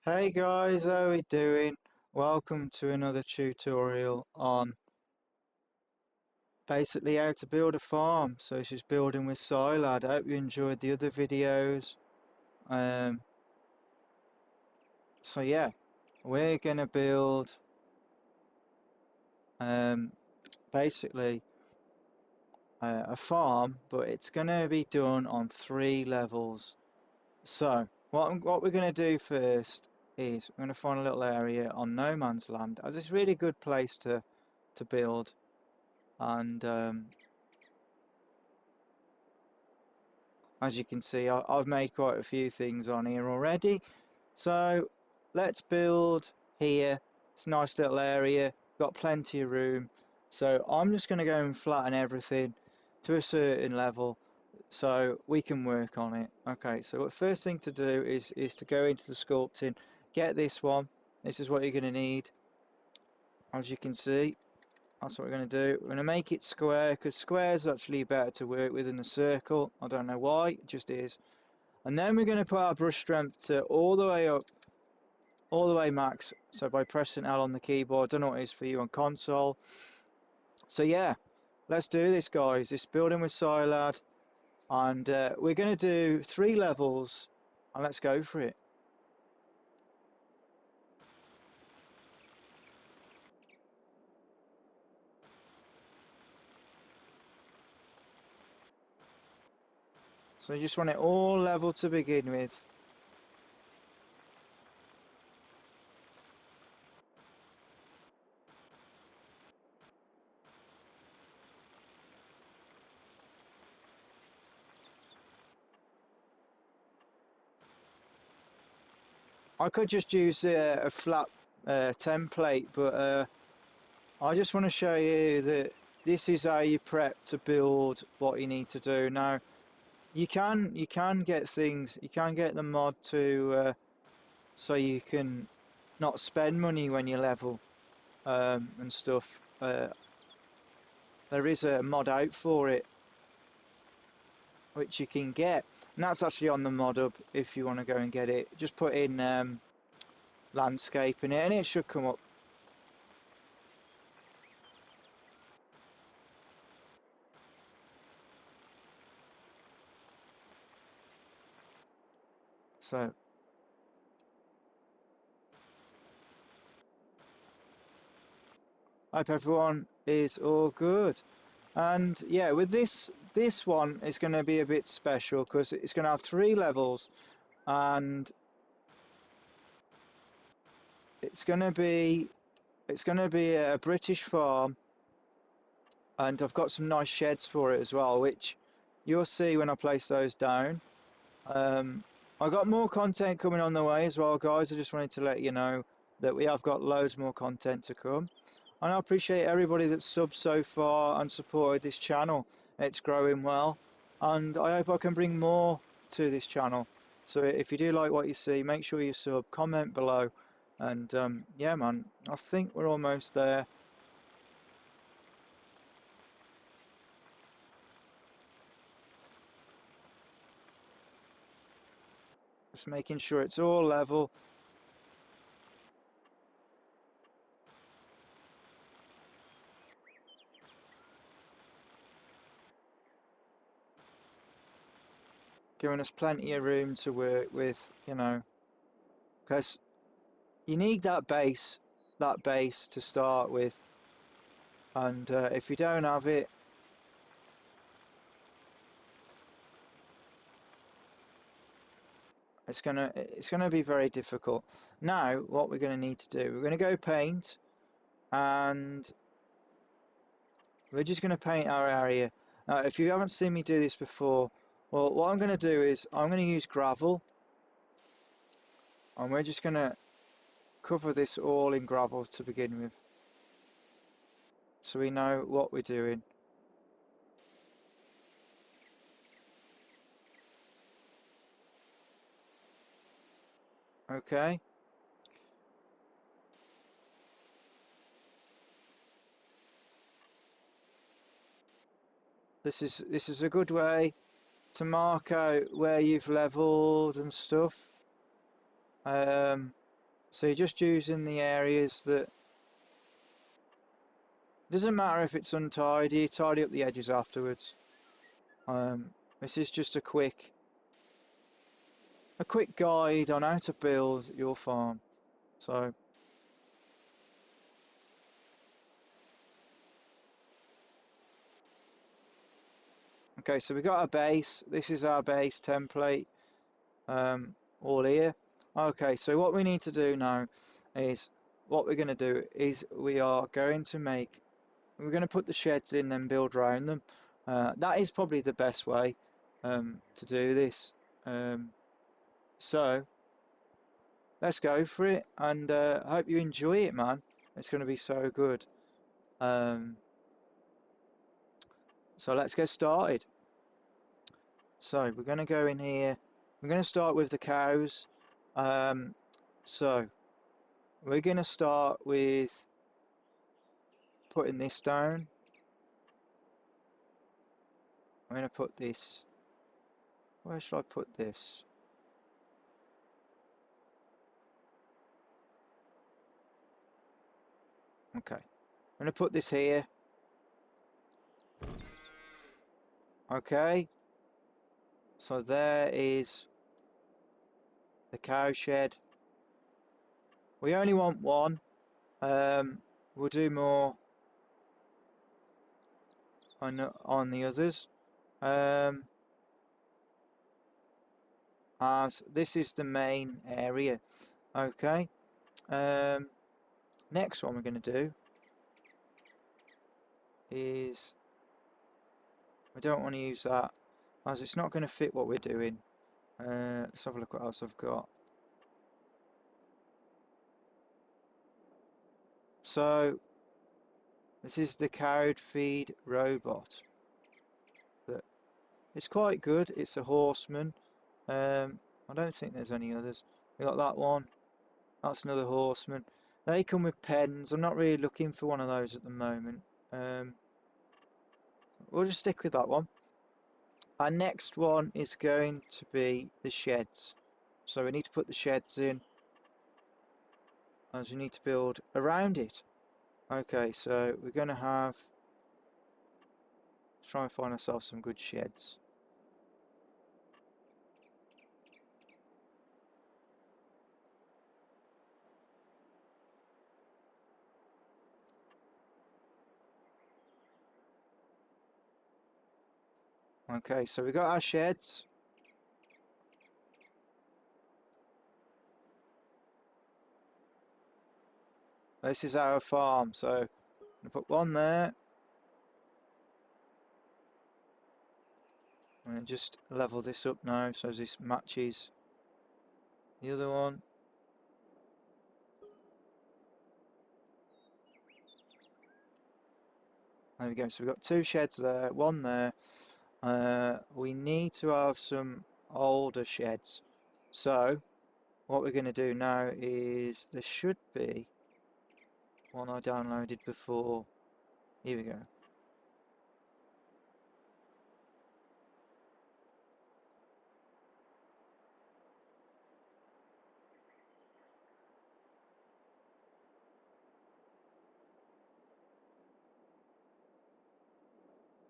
Hey guys, how are we doing? Welcome to another tutorial on basically how to build a farm. So it's just building with Silad. I hope you enjoyed the other videos. Um, so yeah, we're gonna build um, basically a farm, but it's gonna be done on 3 levels. So what we're gonna do first is we're gonna find a little area on no man's land, as it's a really good place to build. And as you can see, I've made quite a few things on here already. So let's build here. It's a nice little area, got plenty of room. So I'm just going to go and flatten everything to a certain level so we can work on it. Okay, so the first thing to do is to go into the sculpting, get this one. This is what you're going to need. As you can see, that's what we're going to do. We're going to make it square because square is actually better to work with than a circle. I don't know why, it just is. And then we're going to put our brush strength to all the way up, all the way max. So by pressing L on the keyboard, I don't know what it is for you on console. So yeah, let's do this, guys. This building with Silad. And we're going to do 3 levels. And let's go for it. So you just want it all level to begin with. I could just use a flat template, but I just want to show you that this is how you prep to build what you need to do. Now, you can get things, you can get the mod to so you can not spend money when you level and stuff. There is a mod out for it which you can get, and that's actually on the mod hub if you want to go and get it. Just put in landscape in it and it should come up. So I hope everyone is all good. And yeah, with this one is going to be a bit special because it's going to have 3 levels, and it's going to be a British farm, and I've got some nice sheds for it as well, which you'll see when I place those down. I got more content coming on the way as well, guys. I just wanted to let you know that we have got loads more content to come. And I appreciate everybody that's subbed so far and supported this channel. It's growing well, and I hope I can bring more to this channel. So if you do like what you see, make sure you sub, comment below, and yeah, man, I think we're almost there. Just making sure it's all level. Giving us plenty of room to work with, you know, because you need that base to start with, and if you don't have it, it's gonna be very difficult. Now, what we're gonna need to do, we're gonna go paint, and we're just gonna paint our area. Now, if you haven't seen me do this before, well, what I'm gonna do is I'm gonna use gravel, and we're just gonna cover this all in gravel to begin with, so we know what we're doing. Okay. This is a good way to mark out where you've leveled and stuff. So you're just using the areas that, doesn't matter if it's untidy, you tidy up the edges afterwards. This is just a quick guide on how to build your farm. So okay, so we got our base. This is our base template, all here. Okay, so what we need to do now is, what we're going to do is we're going to put the sheds in, then build around them. That is probably the best way to do this. So let's go for it, and I hope you enjoy it, man. It's going to be so good. So let's get started. So we're going to go in here. We're going to start with the cows. So we're going to start with putting this down. I'm going to put this. Where should I put this? Okay. I'm going to put this here. Okay. So there is the cow shed. We only want one. We'll do more on the others. As this is the main area. Okay. Next one we're going to do is, we don't want to use that as it's not going to fit what we're doing. Let's have a look what else I've got. So this is the cow feed robot. It's quite good. It's a horseman. I don't think there's any others. We got that one. That's another horseman. They come with pens. I'm not really looking for one of those at the moment. We'll just stick with that one. Our next one is going to be the sheds. So we need to put the sheds in, as we need to build around it. Okay, so we're going to have, let's try and find ourselves some good sheds. Okay, so we got our sheds. This is our farm, so I'm going to put one there. I'm going to just level this up now so this matches the other one. There we go, so we've got two sheds there, one there. We need to have some older sheds. So what we're going to do now is, there should be one I downloaded before. Here we go.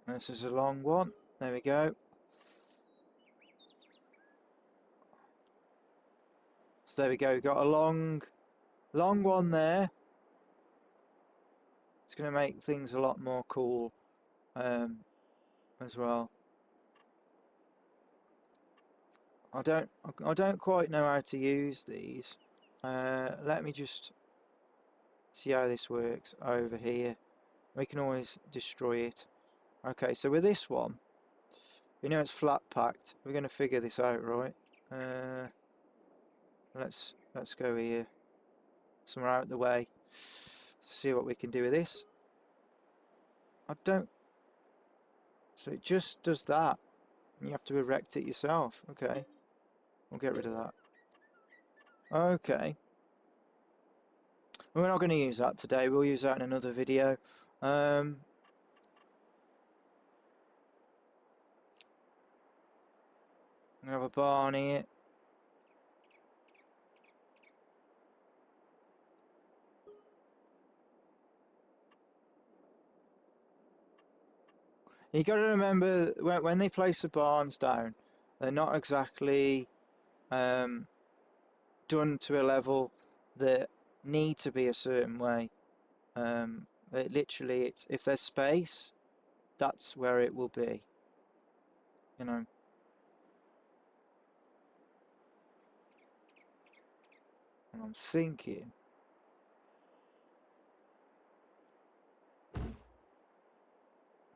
This is a long one. There we go. So there we go. We've got a long one there. It's going to make things a lot more cool as well. I don't quite know how to use these. Let me just see how this works over here. We can always destroy it. Okay, so with this one, we know it's flat packed. We're going to figure this out, right? Let's go here, somewhere out of the way. See what we can do with this. So it just does that. You have to erect it yourself. Okay, we'll get rid of that. Okay, we're not going to use that today. We'll use that in another video. We have a barn here. You got to remember when they place the barns down, they're not exactly done to a level that need to be a certain way. Literally, it's if there's space, that's where it will be. You know. And I'm thinking,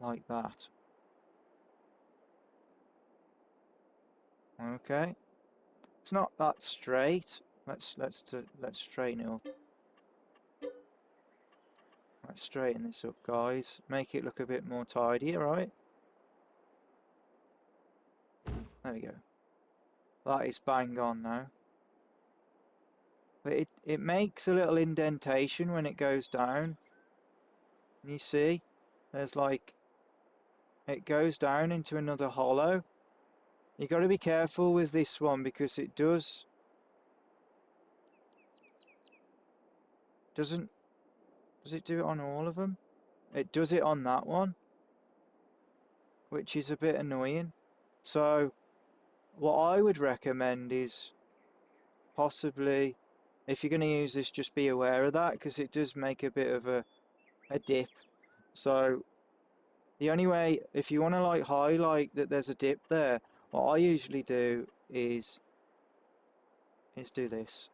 like that. Okay. It's not that straight. Let's straighten it up. Let's straighten this up, guys. Make it look a bit more tidy, right? There we go. That is bang on now. But it makes a little indentation when it goes down. And you see, there's like, it goes down into another hollow. You got to be careful with this one because it doesn't does it do it on all of them? It does it on that one, which is a bit annoying. So what I would recommend is possibly, if you're going to use this, just be aware of that because it does make a bit of a dip. So the only way, if you want to like highlight that there's a dip there, what I usually do is do this.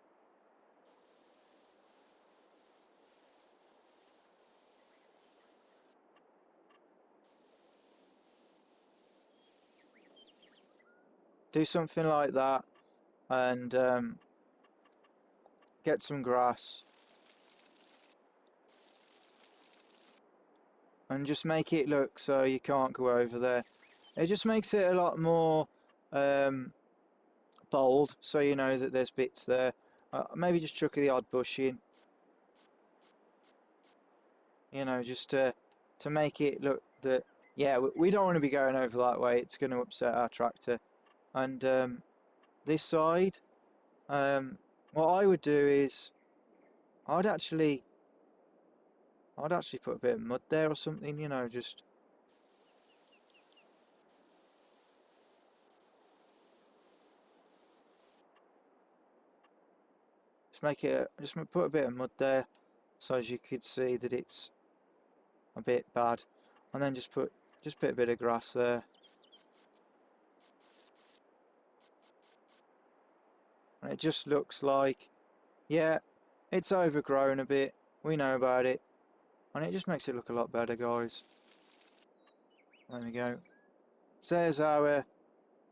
Do something like that and get some grass and just make it look so you can't go over there. It just makes it a lot more bold, so you know that there's bits there. Maybe just chuck the odd bush in, you know, just to make it look that, yeah, we don't want to be going over that way. It's going to upset our tractor. And this side, what I would do is I'd actually put a bit of mud there or something, you know, just make it, just put a bit of mud there so as you could see that it's a bit bad, and then just put a bit of grass there, and it just looks like, yeah, it's overgrown a bit, we know about it, and it just makes it look a lot better, guys. There we go. So there's our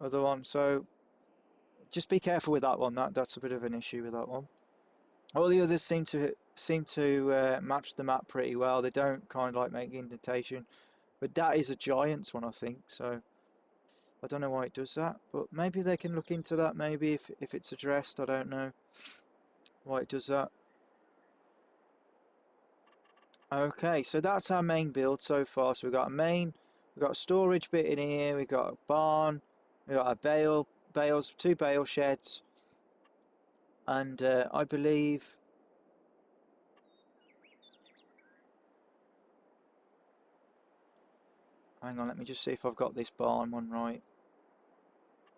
other one. So just be careful with that one. That's a bit of an issue with that one. All the others seem to match the map pretty well. They don't kind of like make indentation, but that is a giant's one, I think. So I don't know why it does that, but maybe they can look into that. Maybe if it's addressed, I don't know why it does that. Okay, so that's our main build so far. So we've got a storage bit in here. We've got a barn. We've got a bales, 2 bale sheds, and I believe. Hang on, let me just see if I've got this barn one right.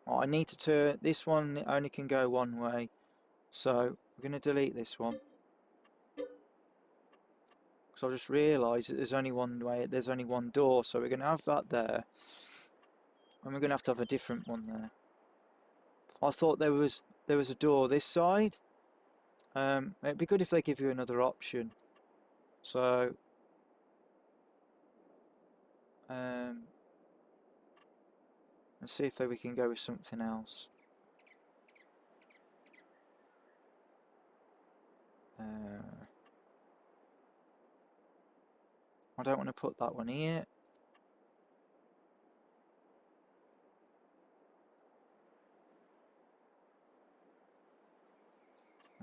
Oh, I need to turn this one. Only can go one way, so we're going to delete this one because I just realised that there's only one way. There's only one door, so we're going to have that there, and we're going to have a different one there. I thought there was a door this side. It'd be good if they give you another option. So let's see if we can go with something else. I don't want to put that one here.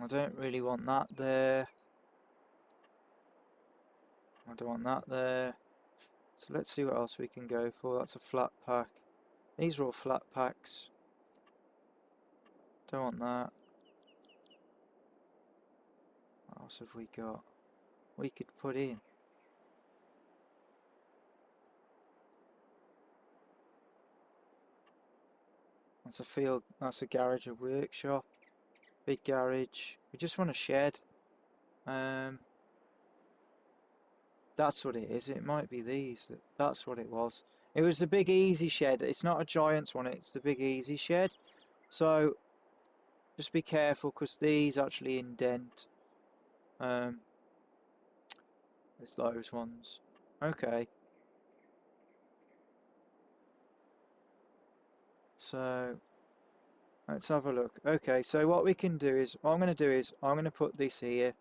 I don't really want that there. I don't want that there. So let's see what else we can go for. That's a flat pack. These are all flat packs. Don't want that. What else have we got? We could put in. That's a field, that's a garage, a workshop, big garage. We just want a shed. That's what it is. It might be these. That's what it was. It was the big easy shed. It's not a giant's one, it's the big easy shed. So just be careful because these actually indent. It's those ones. Okay. So let's have a look. Okay, so what we can do is, what I'm going to do is, I'm going to put this here.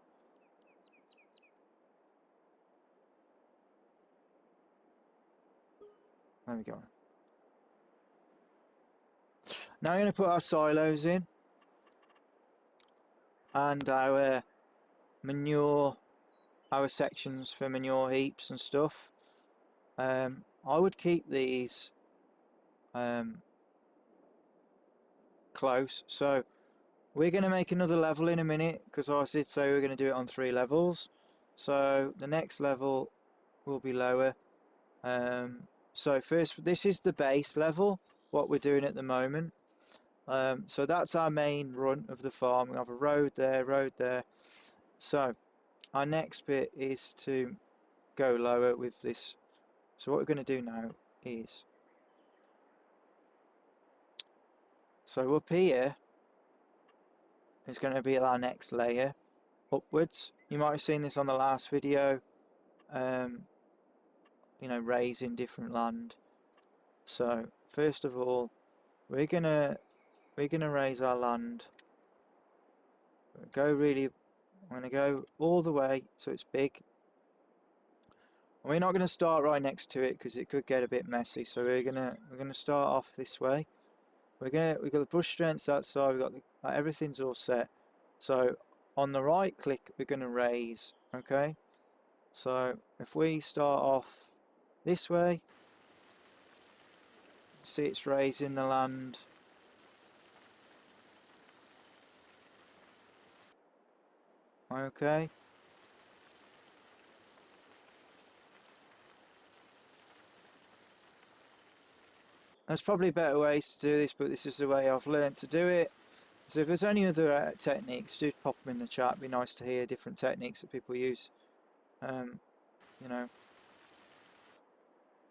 There we go. Now I'm going to put our silos in and our manure, our sections for manure heaps and stuff. I would keep these close. So we're going to make another level in a minute because I did say we're going to do it on 3 levels. So the next level will be lower. So first, this is the base level, what we're doing at the moment. So that's our main run of the farm. We have a road there, road there. So our next bit is to go lower with this. So what we're going to do now is, so up here is going to be our next layer upwards. You might have seen this on the last video, you know, raising different land. So first of all, we're gonna raise our land. Go really, I'm gonna go all the way so it's big. And we're not going to start right next to it because it could get a bit messy. So we're gonna start off this way. We've got the brush strengths that side. We've got everything's all set. So on the right click, we're going to raise. Okay. So if we start off this way, see it's raising the land. Okay. There's probably better ways to do this, but this is the way I've learned to do it. So if there's any other techniques, do pop them in the chat. It'd be nice to hear different techniques that people use. You know.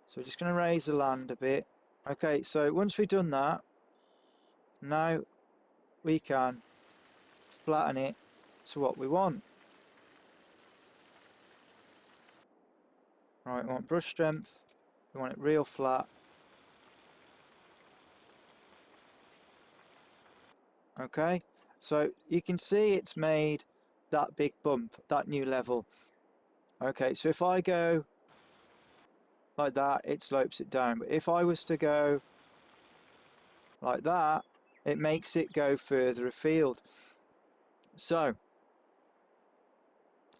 So we're just going to raise the land a bit. Okay, so once we've done that, now we can flatten it to what we want. Right, we want brush strength, we want it real flat. Okay, so you can see it's made that big bump, that new level. Okay, so if I go like that, it slopes it down. But if I was to go like that, it makes it go further afield. So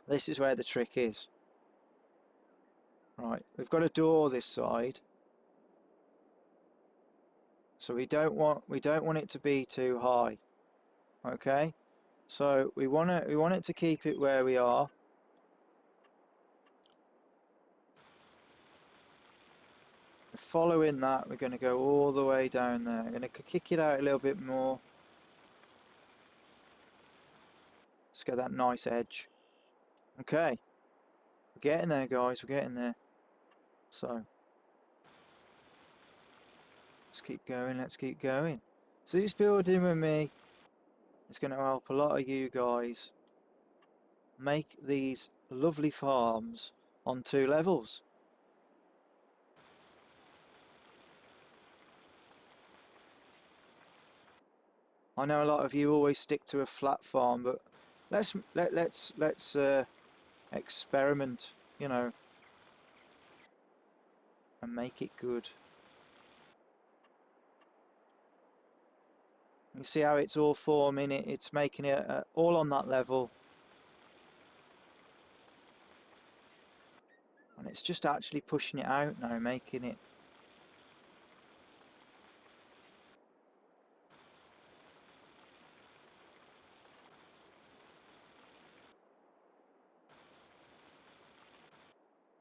this is where the trick is. Right, we've got a door this side. So we don't want it to be too high. Okay? So we want it to keep it where we are. Following that, we're going to go all the way down there. I'm going to kick it out a little bit more. Let's get that nice edge. Okay. We're getting there, guys. We're getting there. So let's keep going. Let's keep going. So this building with me is going to help a lot of you guys make these lovely farms on 2 levels. I know a lot of you always stick to a flat farm, but let's experiment, you know, and make it good. You see how it's all forming it, it's making it all on that level. And it's just actually pushing it out now, making it.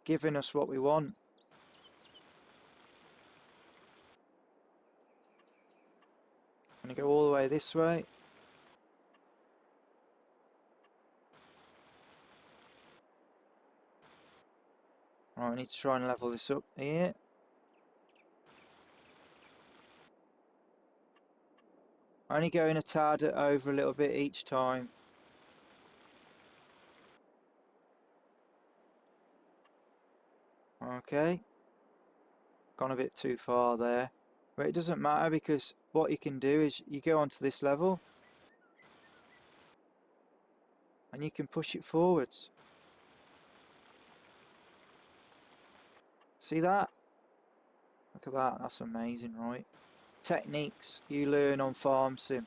Giving us what we want. go all the way this way. Right, I need to try and level this up here. Only going a tad over a little bit each time. Okay. Gone a bit too far there. But it doesn't matter, because what you can do is you go onto this level and you can push it forwards. See that? Look at that, that's amazing, right? Techniques you learn on Farm Sim.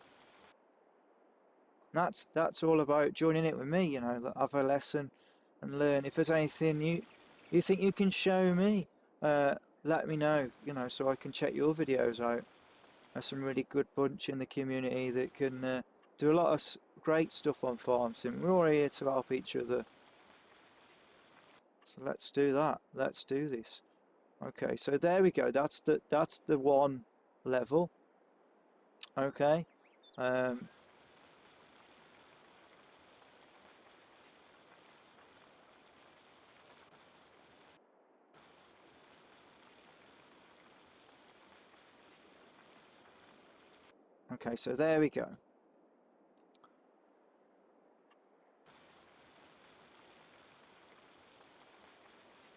That's all about joining it with me, you know, have a lesson and learn. If there's anything you think you can show me, let me know, you know, so I can check your videos out. There's some really good bunch in the community that can do a lot of great stuff on Farm Sim. We're all here to help each other. So let's do that. Let's do this. Okay, so there we go. That's the one level. Okay. Okay, so there we go.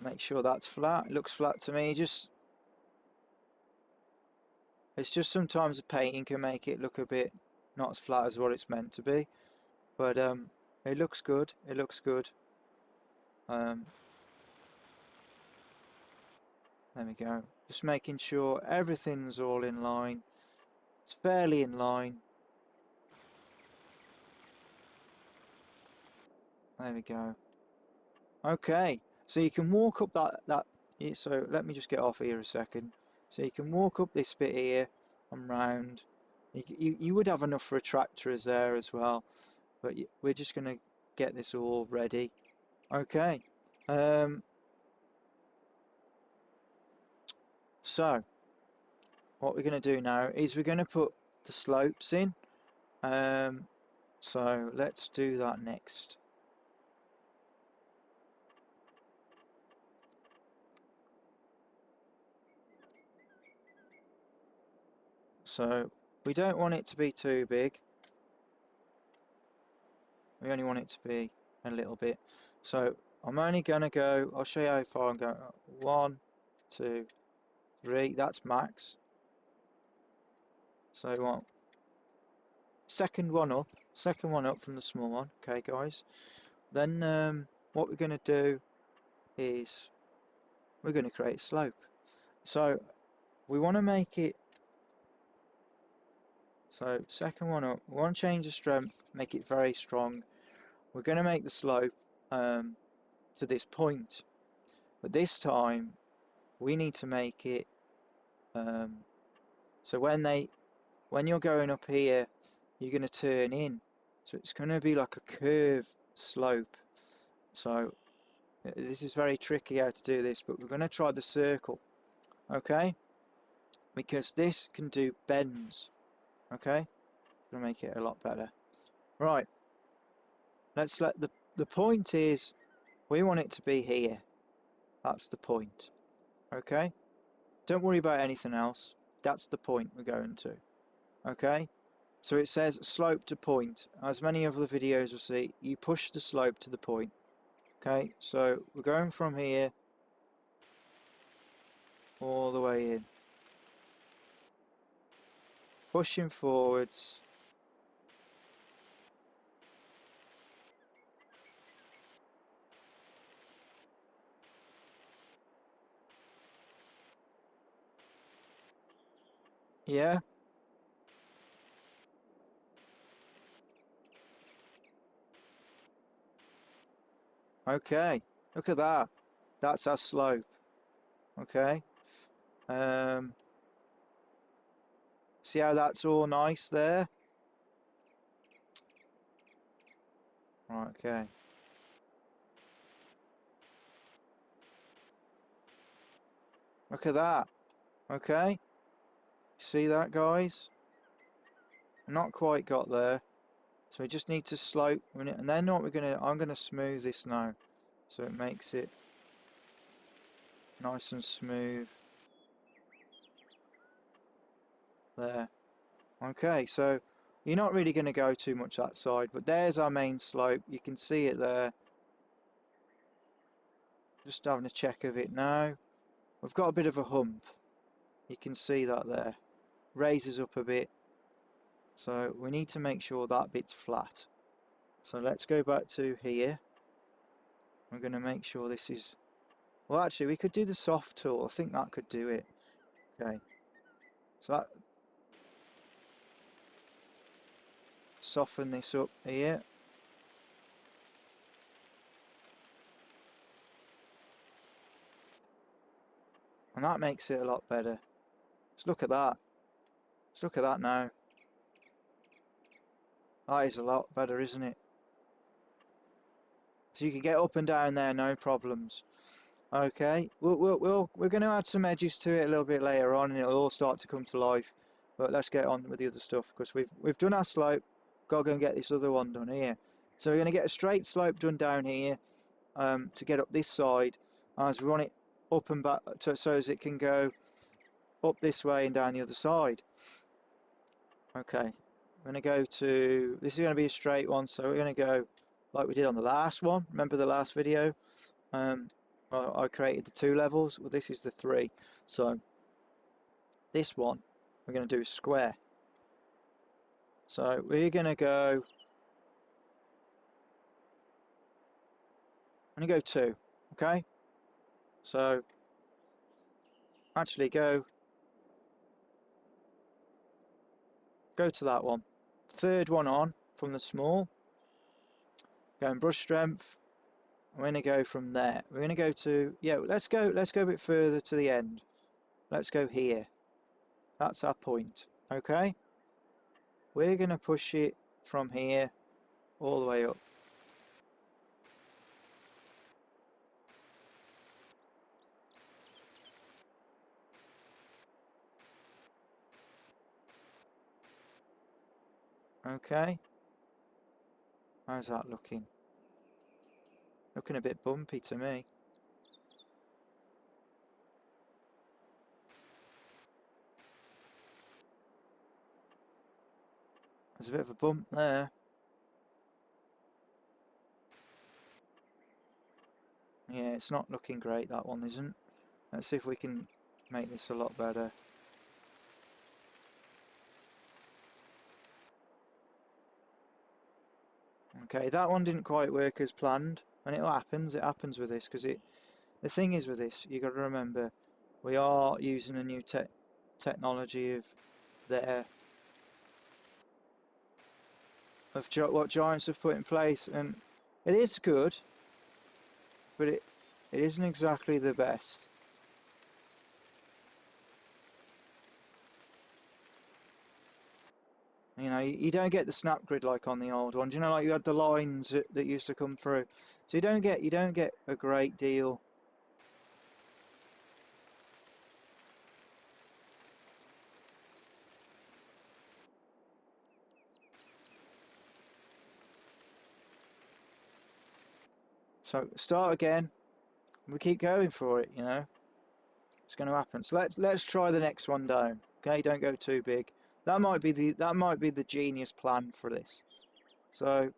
Make sure that's flat. It looks flat to me. It's just sometimes the painting can make it look a bit not as flat as what it's meant to be. But it looks good. It looks good. There we go. Just making sure everything's all in line. It's fairly in line. There we go. Okay, so you can walk up that. So let me just get off here a second. So you can walk up this bit here and round. You would have enough for a tractor as there as well, but we're just going to get this all ready. Okay. So what we're going to do now is we're going to put the slopes in. So let's do that next. So we don't want it to be too big. We only want it to be a little bit. So I'm only going to go, I'll show you how far I'm going. 1, 2, 3, that's max. So I want second one up from the small one. Okay, guys. Then what we're going to do is we're going to create a slope. So we want to make it, so second one up, we want to change the strength, make it very strong. We're going to make the slope to this point, but this time we need to make it so when you're going up here, you're going to turn in, so it's going to be like a curved slope. So this is very tricky how to do this, but we're going to try the circle, okay, because this can do bends. Okay, it's going to make it a lot better. Right, let's let the point is we want it to be here. That's the point. Okay, don't worry about anything else. That's the point we're going to. Okay, so it says slope to point. As many of the videos will see, you push the slope to the point. Okay, so we're going from here all the way in, pushing forwards. Yeah. Okay, look at that. That's our slope. Okay. See how that's all nice there? Right, okay. Look at that. Okay. See that, guys? Not quite got there. So we just need to slope, and then what I'm gonna smooth this now, so it makes it nice and smooth. There. Okay, so you're not really going to go too much that side, but there's our main slope. You can see it there. Just having a check of it now. We've got a bit of a hump. You can see that there. Raises up a bit. So we need to make sure that bit's flat. So let's go back to here. We're going to make sure this is... Well, actually, we could do the soft tool. I think that could do it. Okay. So that... Soften this up here. And that makes it a lot better. Just look at that. Just look at that now. That is a lot better, isn't it? So you can get up and down there, no problems. Okay, we're going to add some edges to it a little bit later on, and it'll all start to come to life. But let's get on with the other stuff, because we've done our slope. Got to go and get this other one done here. So we're going to get a straight slope done down here to get up this side, as we want it up and back, so as it can go up this way and down the other side. Okay, we're going to go to, this is going to be a straight one, so we're going to go like we did on the last one. Remember the last video? I created the 2 levels. Well, this is the 3. So this one we're going to do square. So we're going to go, I'm going to go 2. Okay. So actually go to that one. Third one on from the small. Go and brush strength. We're going to go from there. We're going to go to, yeah, let's go a bit further to the end. Let's go here. That's our point. Okay. We're going to push it from here all the way up. Okay. How's that looking? Looking a bit bumpy to me. There's a bit of a bump there. Yeah, it's not looking great, that one isn't. Let's see if we can make this a lot better. Okay, that one didn't quite work as planned, and it happens with this, because the thing is with this, you got to remember, we are using a new technology of what Giants have put in place, and it is good, but it isn't exactly the best. You know, you don't get the snap grid like on the old ones. You know, like you had the lines that used to come through. So you don't get a great deal. So start again. We keep going for it, you know. It's going to happen. So let's try the next one down. Okay, don't go too big. That might be the genius plan for this. So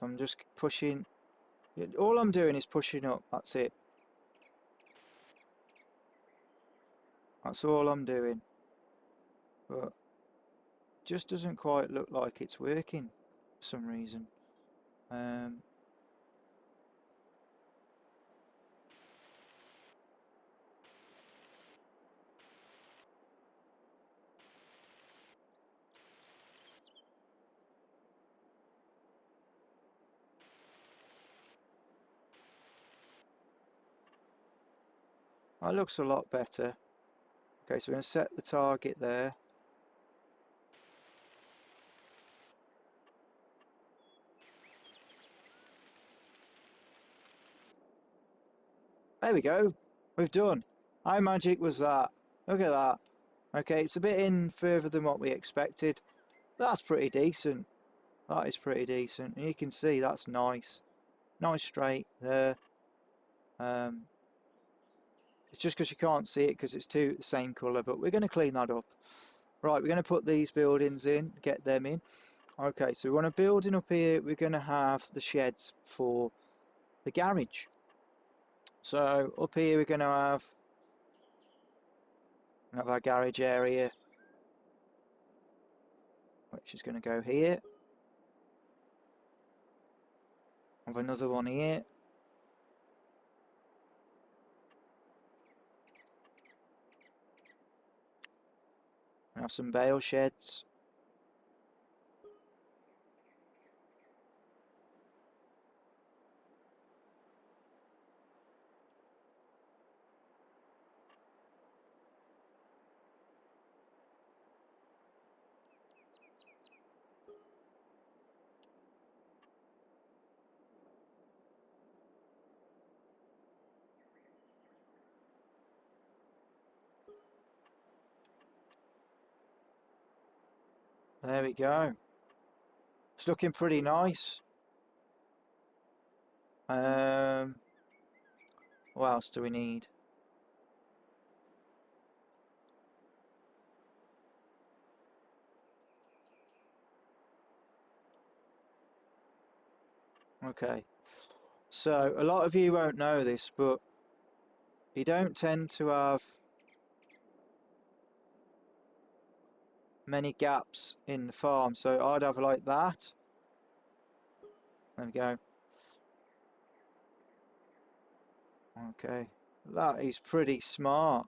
I'm just pushing. All I'm doing is pushing up. That's it. That's all I'm doing. But just doesn't quite look like it's working for some reason. That looks a lot better. Okay, so we're going to set the target there. There we go. We've done. How magic was that? Look at that. Okay, it's a bit in further than what we expected. That's pretty decent. That is pretty decent. And you can see that's nice. Nice straight there. It's just because you can't see it because it's the same colour, but we're going to clean that up. Right, we're going to put these buildings in, get them in. Okay, so we want a building up here. We're going to have the sheds for the garage. So up here we're going to have our garage area, which is going to go here. Have another one here. Have some bale sheds. There we go. It's looking pretty nice. What else do we need? Okay, so a lot of you won't know this, but you don't tend to have many gaps in the farm, so I'd have like that. There we go. Okay, that is pretty smart.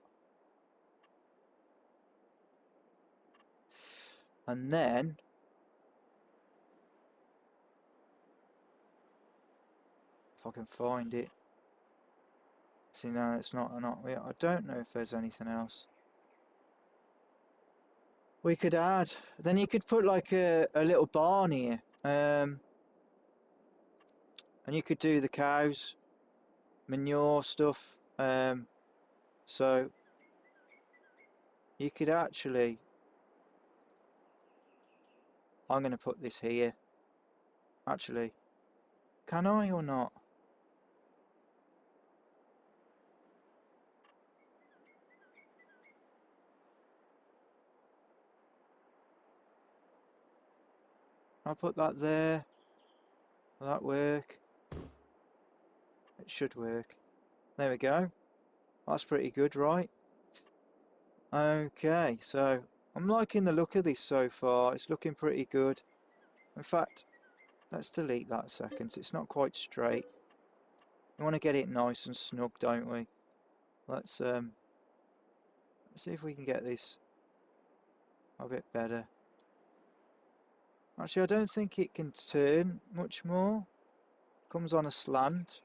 And then if I can find it. See, no, it's not. I don't know if there's anything else we could add. Then you could put like a little barn here, and you could do the cows manure stuff. So you could actually. I'm going to put this here. Actually, can I or not? I'll put that there. Will that work? It should work. There we go. That's pretty good, right? Okay, so I'm liking the look of this so far. It's looking pretty good. In fact, let's delete that a second. It's not quite straight. We want to get it nice and snug, don't we? Let's see if we can get this a bit better. Actually, I don't think it can turn much more. Comes on a slant,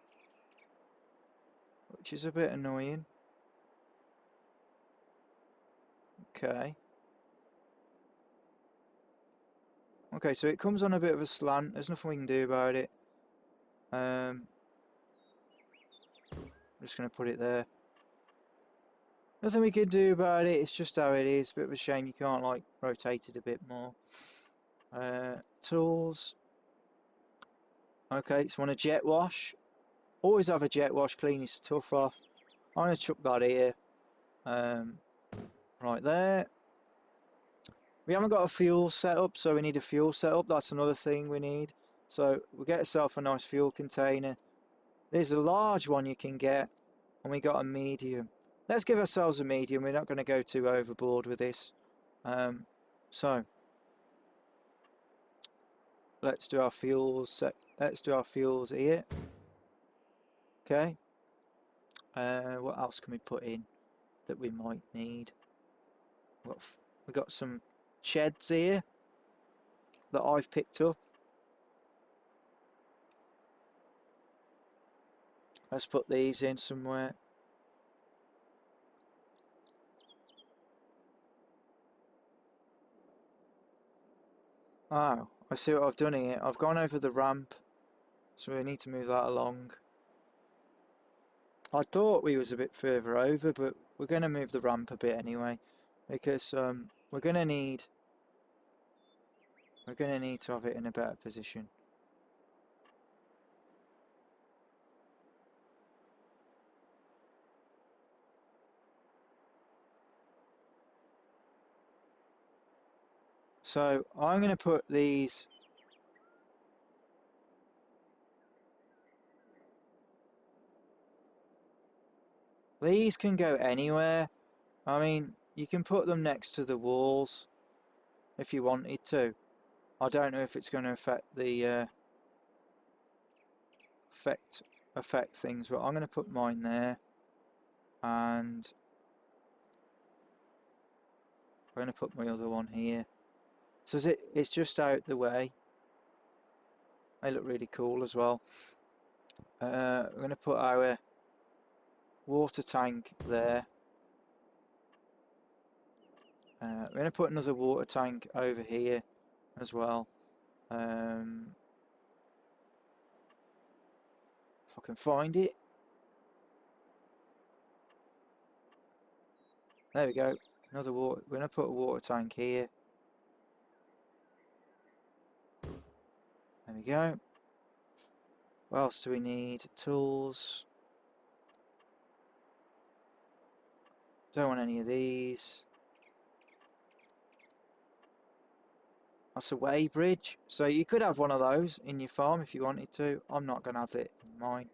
which is a bit annoying. Okay. Okay, so it comes on a bit of a slant. There's nothing we can do about it. I'm just going to put it there. Nothing we can do about it. It's just how it is. Bit of a shame you can't like rotate it a bit more. Tools. Okay, so want a jet wash. Always have a jet wash, clean your stuff off. I'm going to chuck that here. Right there. We haven't got a fuel setup, so we need a fuel setup. That's another thing we need. So we'll get ourselves a nice fuel container. There's a large one you can get, and we got a medium. Let's give ourselves a medium. We're not going to go too overboard with this. So let's do our fuels. Let's do our fuels here. Okay. What else can we put in that we might need? We've got some sheds here that I've picked up. Let's put these in somewhere. Oh, I see what I've done here. I've gone over the ramp, so we need to move that along. I thought we was a bit further over, but we're going to move the ramp a bit anyway, because we're going to need to have it in a better position. So I'm going to put these. These can go anywhere. I mean, you can put them next to the walls if you wanted to. I don't know if it's going to affect the affect things, but I'm going to put mine there, and I'm going to put my other one here. So it's just out the way. They look really cool as well. We're going to put our water tank there. We're going to put another water tank over here as well. If I can find it. There we go. Another water. We're going to put a water tank here. There we go. What else do we need? Tools. Don't want any of these. That's a weighbridge. So you could have one of those in your farm if you wanted to. I'm not going to have it in mine.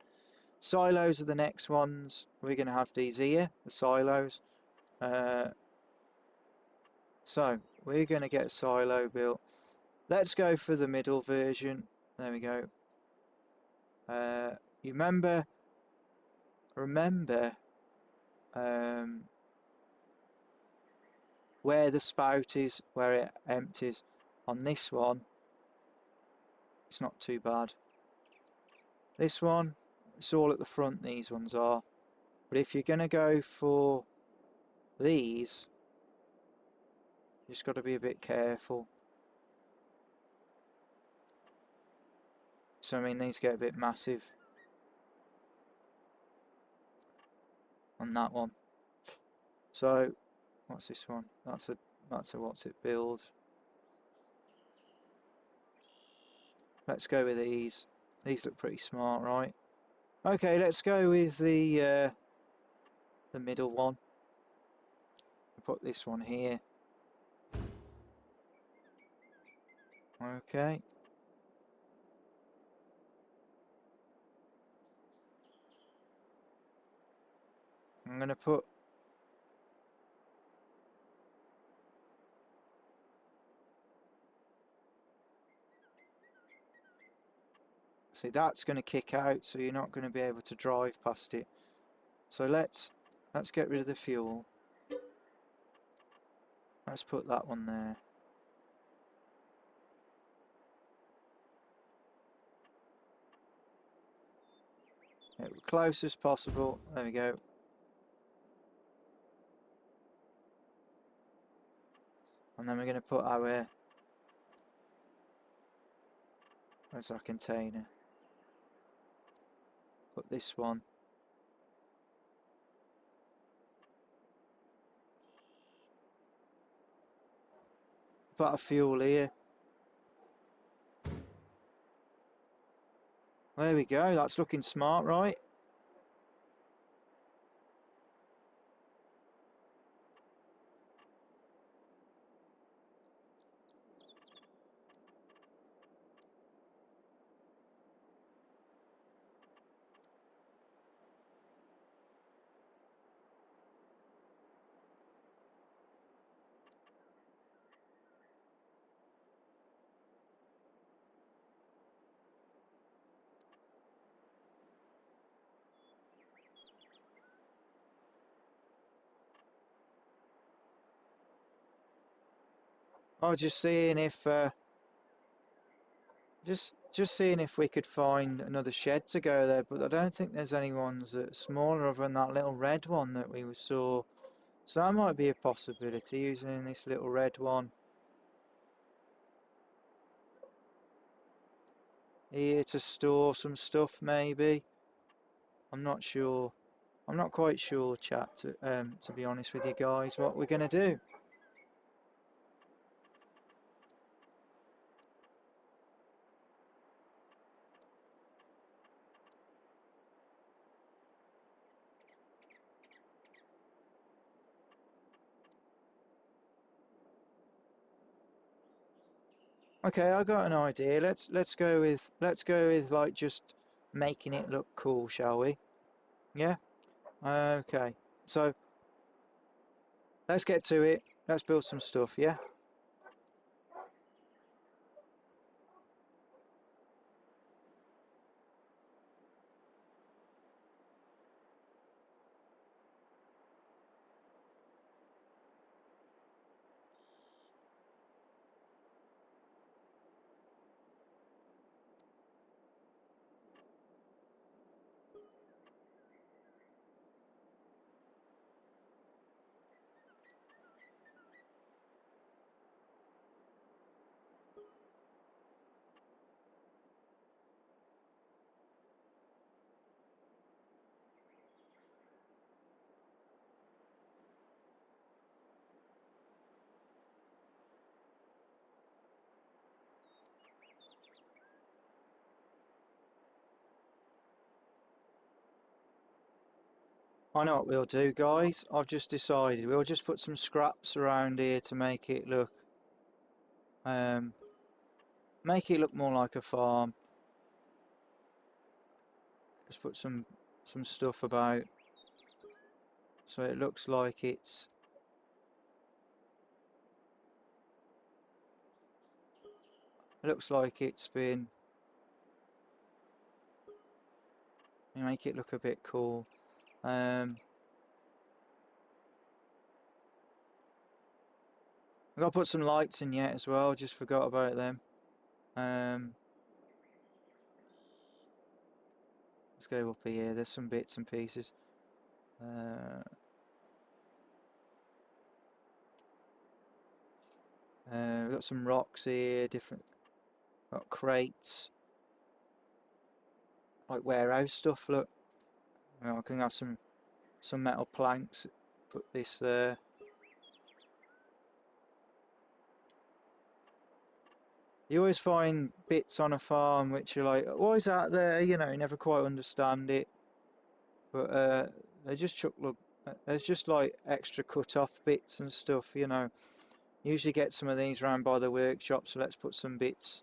Silos are the next ones. We're going to have these here, the silos. So we're going to get a silo built. Let's go for the middle version. There we go. You remember where the spout is, where it empties. On this one, it's not too bad. This one, it's all at the front, these ones are. But if you're going to go for these, you just got to be a bit careful. So I mean, these get a bit massive on that one. So what's this one? That's a what's it build. Let's go with these. These look pretty smart, right? Okay, let's go with the middle one. Put this one here. Okay. I'm going to put see, that's going to kick out, so you're not going to be able to drive past it. So let's get rid of the fuel. Let's put that one there. Get it close as possible. There we go. And then we're going to put our where's our container? Put this one. Put our fuel here. There we go. That's looking smart, right? Oh, just seeing if just seeing if we could find another shed to go there, but I don't think there's any ones that are smaller other than that little red one that we saw. So that might be a possibility, using this little red one here to store some stuff, maybe. I'm not sure. I'm not quite sure, chat, to be honest with you guys, what we're going to do. Okay, I got an idea. Let's go with like just making it look cool, shall we? Yeah? Okay. So let's get to it. Let's build some stuff, yeah? I know what we'll do, guys. I've just decided we'll just put some scraps around here to um, make it look more like a farm. Just put some stuff about so it looks like it's been, make it look a bit cool. I've got to put some lights in yet as well. Just forgot about them. Let's go up here. There's some bits and pieces. We've got some rocks here. Got crates, like warehouse stuff. Look, I can have some metal planks. Put this there. You always find bits on a farm which are like, why is that there? You know, you never quite understand it. But they just look. There's just like extra cut off bits and stuff. You know, usually get some of these round by the workshop. So let's put some bits.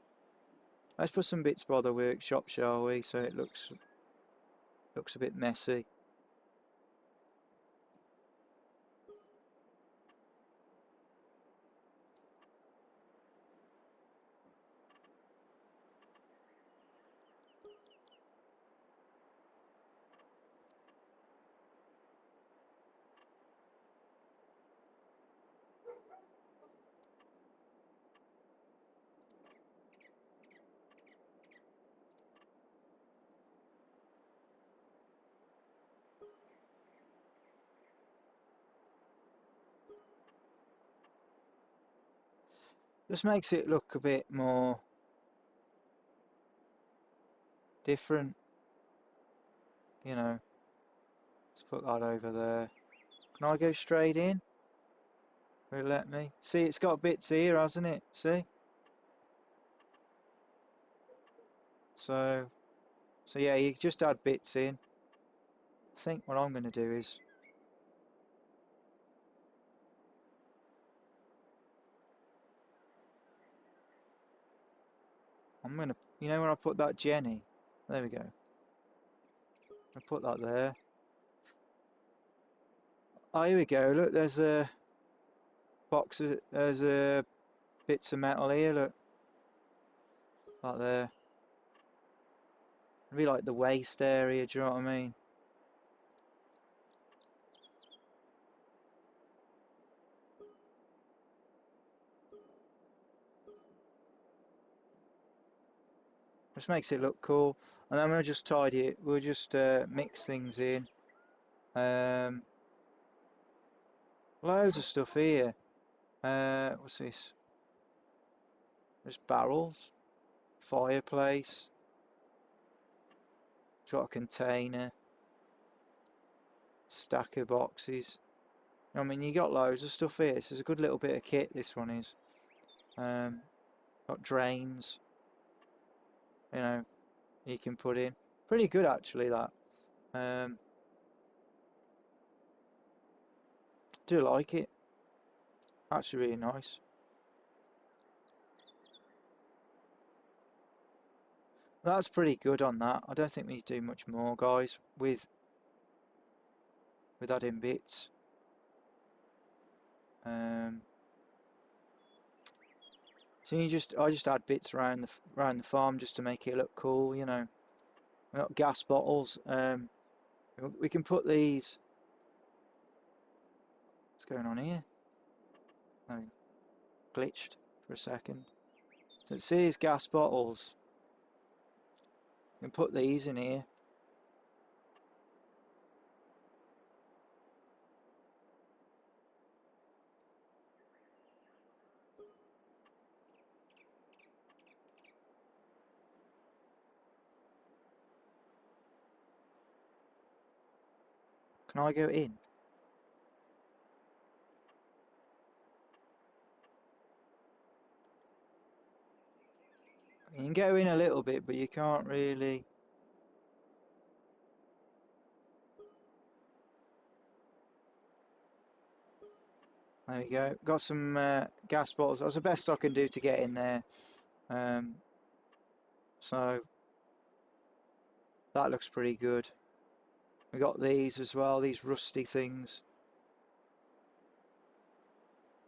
Let's put some bits by the workshop, shall we? So it looks a bit messy. Just makes it look a bit more different, you know. Let's put that over there. Can I go straight in? Will it let me? See, it's got bits here, hasn't it? See? So yeah, you just add bits in. I think what I'm going to do is I'm going to, you know, when I put that Jenny, there we go. I put that there. Oh, here we go. Look, there's a box of, there's a bits of metal here. Look, like there. It'd be like the waste area. Do you know what I mean? Just makes it look cool. And then we'll just tidy it. We'll just mix things in. Loads of stuff here. What's this? There's barrels, fireplace. It's got a container. stack of boxes. I mean, you got loads of stuff here. This is a good little bit of kit, this one is. Got drains, you know, you can put in. Pretty good actually, that. Do like it. Actually really nice. That's pretty good on that. I don't think we need to do much more, guys, with adding bits. So I just add bits around the farm just to make it look cool, you know. We've got gas bottles. We can put these. What's going on here? Oh, glitched for a second. So see these gas bottles. We can put these in here. Can I go in? You can go in a little bit, but you can't really. There we go. Got some gas bottles. That's the best I can do to get in there. So that looks pretty good. We got these as well, these rusty things.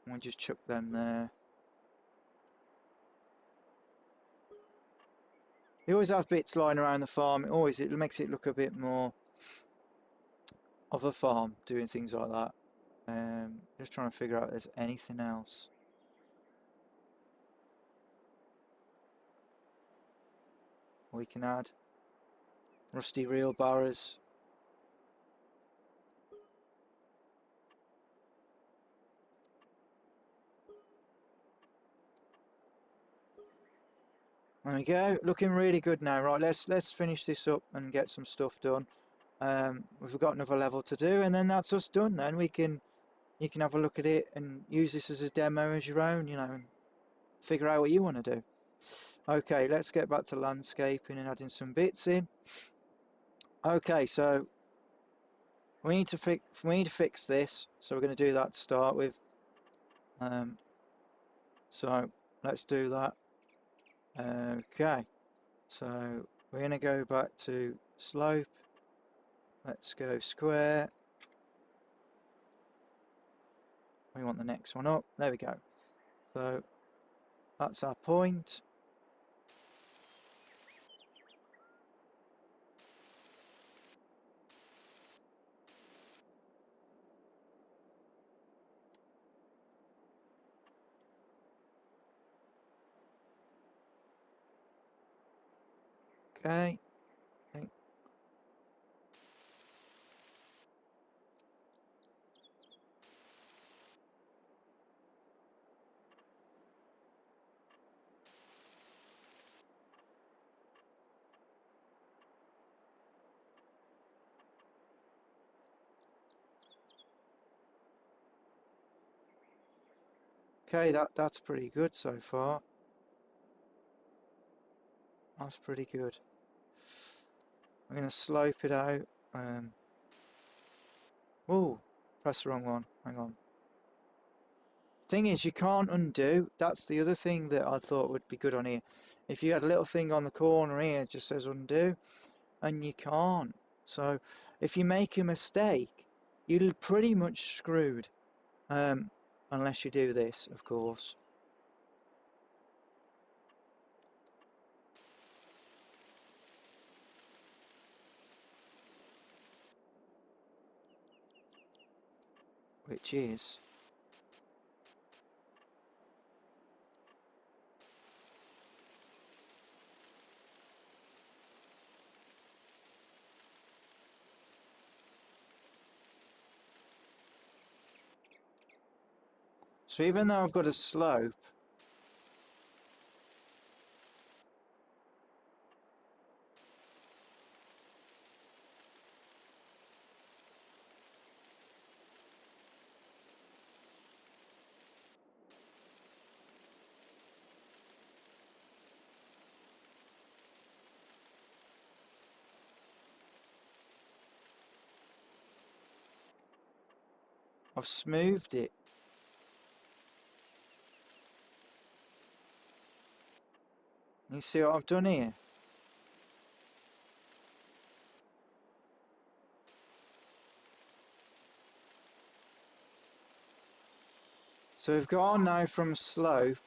We'll just chuck them there. You always have bits lying around the farm. It makes it look a bit more of a farm, doing things like that. Just trying to figure out if there's anything else. We can add rusty wheelbarrows. There we go, looking really good now. Right, let's finish this up and get some stuff done. We've got another level to do, and then that's us done. Then you can have a look at it and use this as a demo as your own, you know, and figure out what you want to do. Okay, let's get back to landscaping and adding some bits in. Okay, so we need to fix this, so we're going to do that to start with. So let's do that. Okay, so we're going to go back to slope. Let's go square. We want the next one up. There we go. So that's our point. Okay. Okay, that's pretty good so far. That's pretty good. I'm going to slope it out. Oh, press the wrong one. Hang on. Thing is, you can't undo. That's the other thing that I thought would be good on here. If you had a little thing on the corner here, it just says undo, and you can't. So if you make a mistake, you're pretty much screwed. Unless you do this, of course. Which is... So even though I've got a slope, I've smoothed it. You see what I've done here? So we've gone now from slope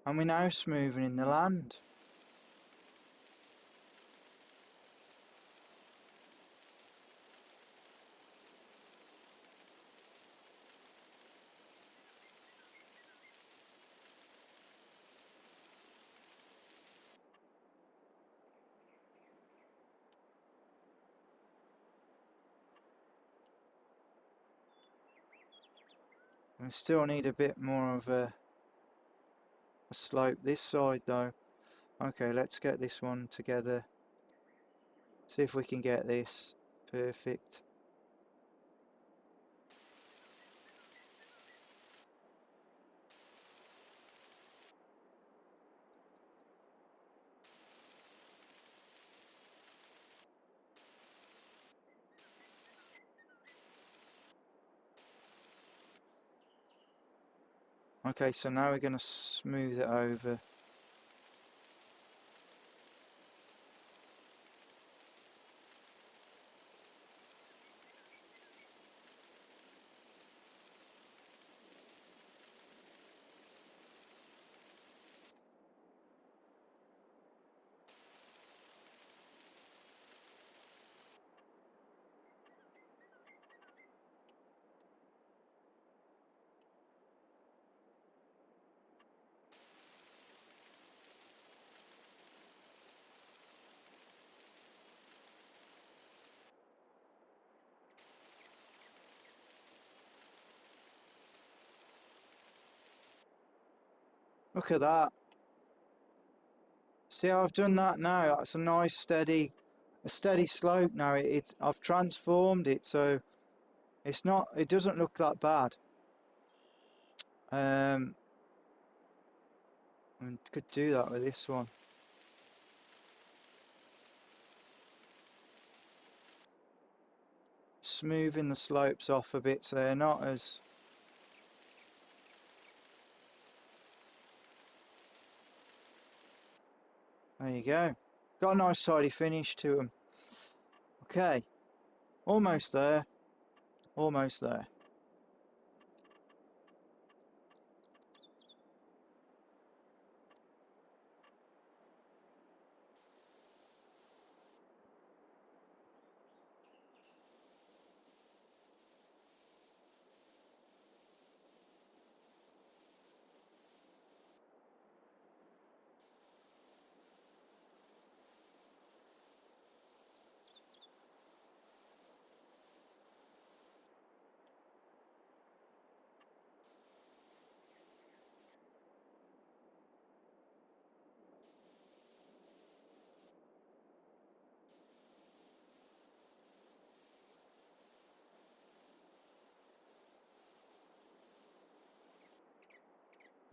and we're now smoothing in the land. We still need a bit more of a slope this side though. Okay, let's get this one together. See if we can get this perfect. Okay, so now we're going to smooth it over. Look at that. See how I've done that now? That's a nice steady slope now. I've transformed it so it doesn't look that bad. I could do that with this one. Smoothing the slopes off a bit so they're not as... There you go. Got a nice tidy finish to them. Okay, almost there. Almost there.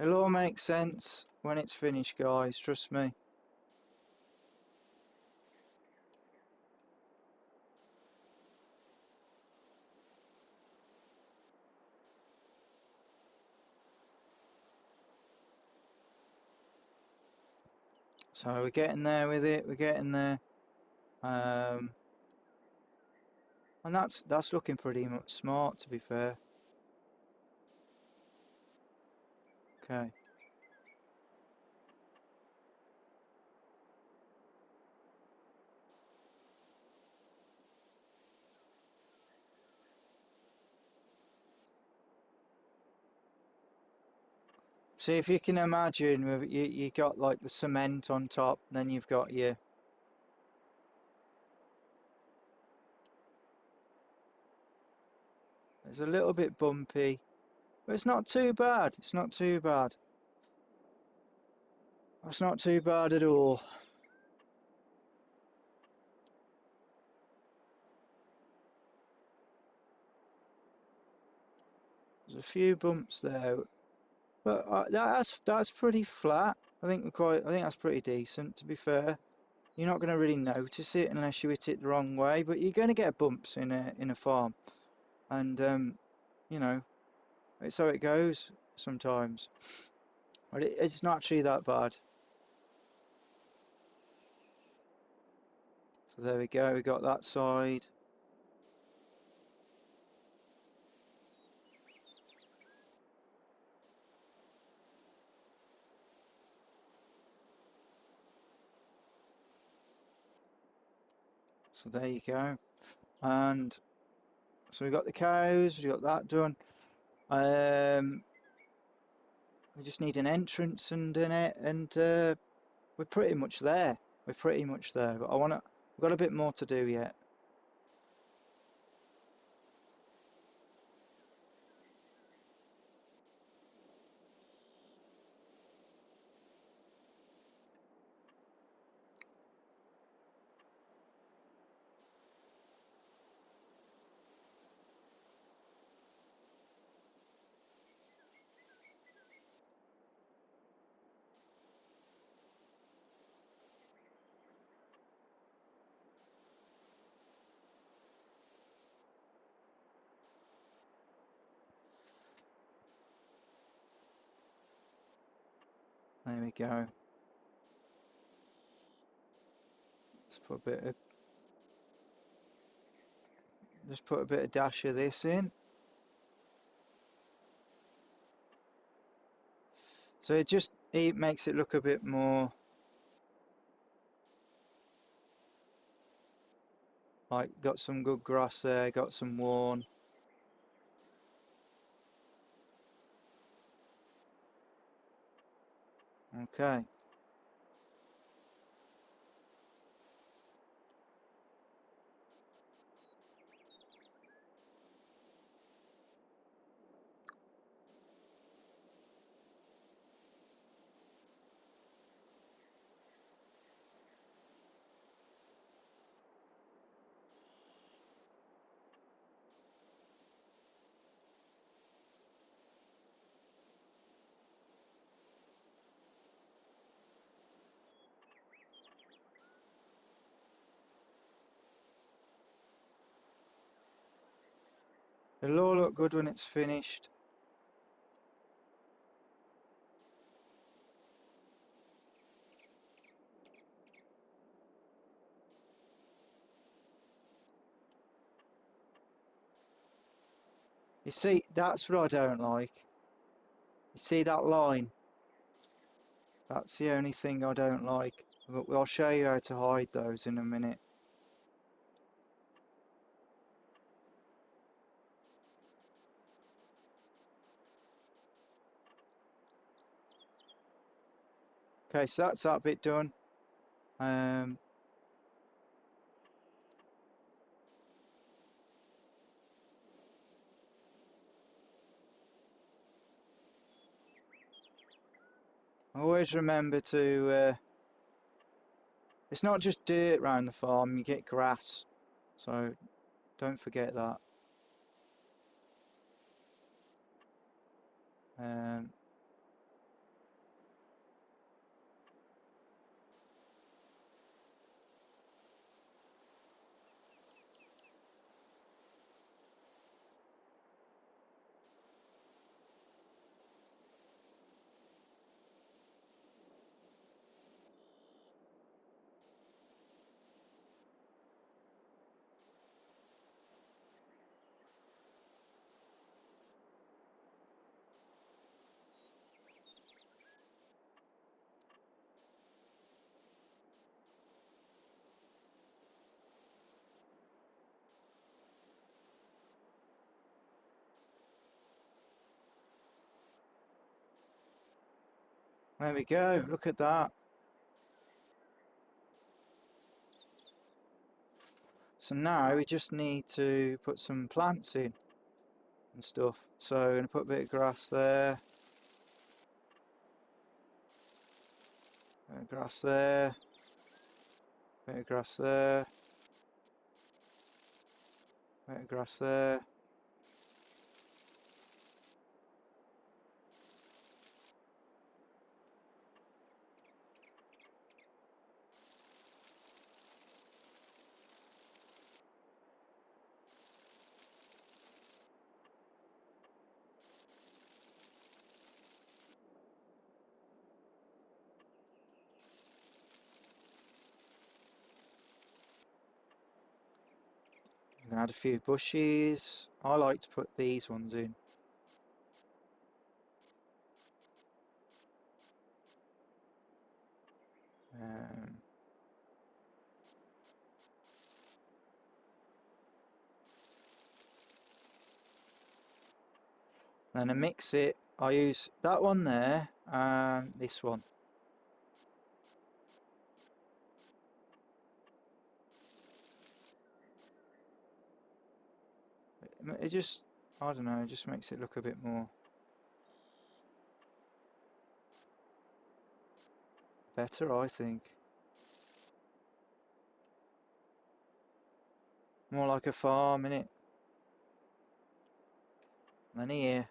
It'll all make sense when it's finished, guys, trust me. So we're getting there with it, we're getting there. And that's looking pretty much smart, to be fair. Okay. See if you can imagine, you got like the cement on top, then you've got your... It's a little bit bumpy, but it's not too bad. It's not too bad. It's not too bad at all. There's a few bumps there, but that's pretty flat. I think that's pretty decent, to be fair. you're not going to really notice it unless you hit it the wrong way, but you're going to get bumps in a farm, and you know, it's how it goes sometimes, but it's not actually that bad. So there we go, we got that side. So there you go, and so we got the cows, we got that done. We just need an entrance and we're pretty much there. We're pretty much there, but we've got a bit more to do yet. There we go. Let's put a bit of dash of this in. So it makes it look a bit more like got some good grass there, got some worn. Okay. It'll all look good when it's finished. You see, that's what I don't like. You see that line? That's the only thing I don't like. But I'll show you how to hide those in a minute. Okay, so that's that bit done. Always remember to, it's not just dirt around the farm, you get grass. So don't forget that. Um, there we go, look at that. So now we just need to put some plants in and stuff. So I'm going to put a bit of grass there, bit of grass there, bit of grass there, bit of grass there. Gonna add a few bushes. I like to put these ones in. Then to mix it, I use that one there and this one. It just, I don't know, it just makes it look a bit more better, I think. More like a farm, innit? And then here,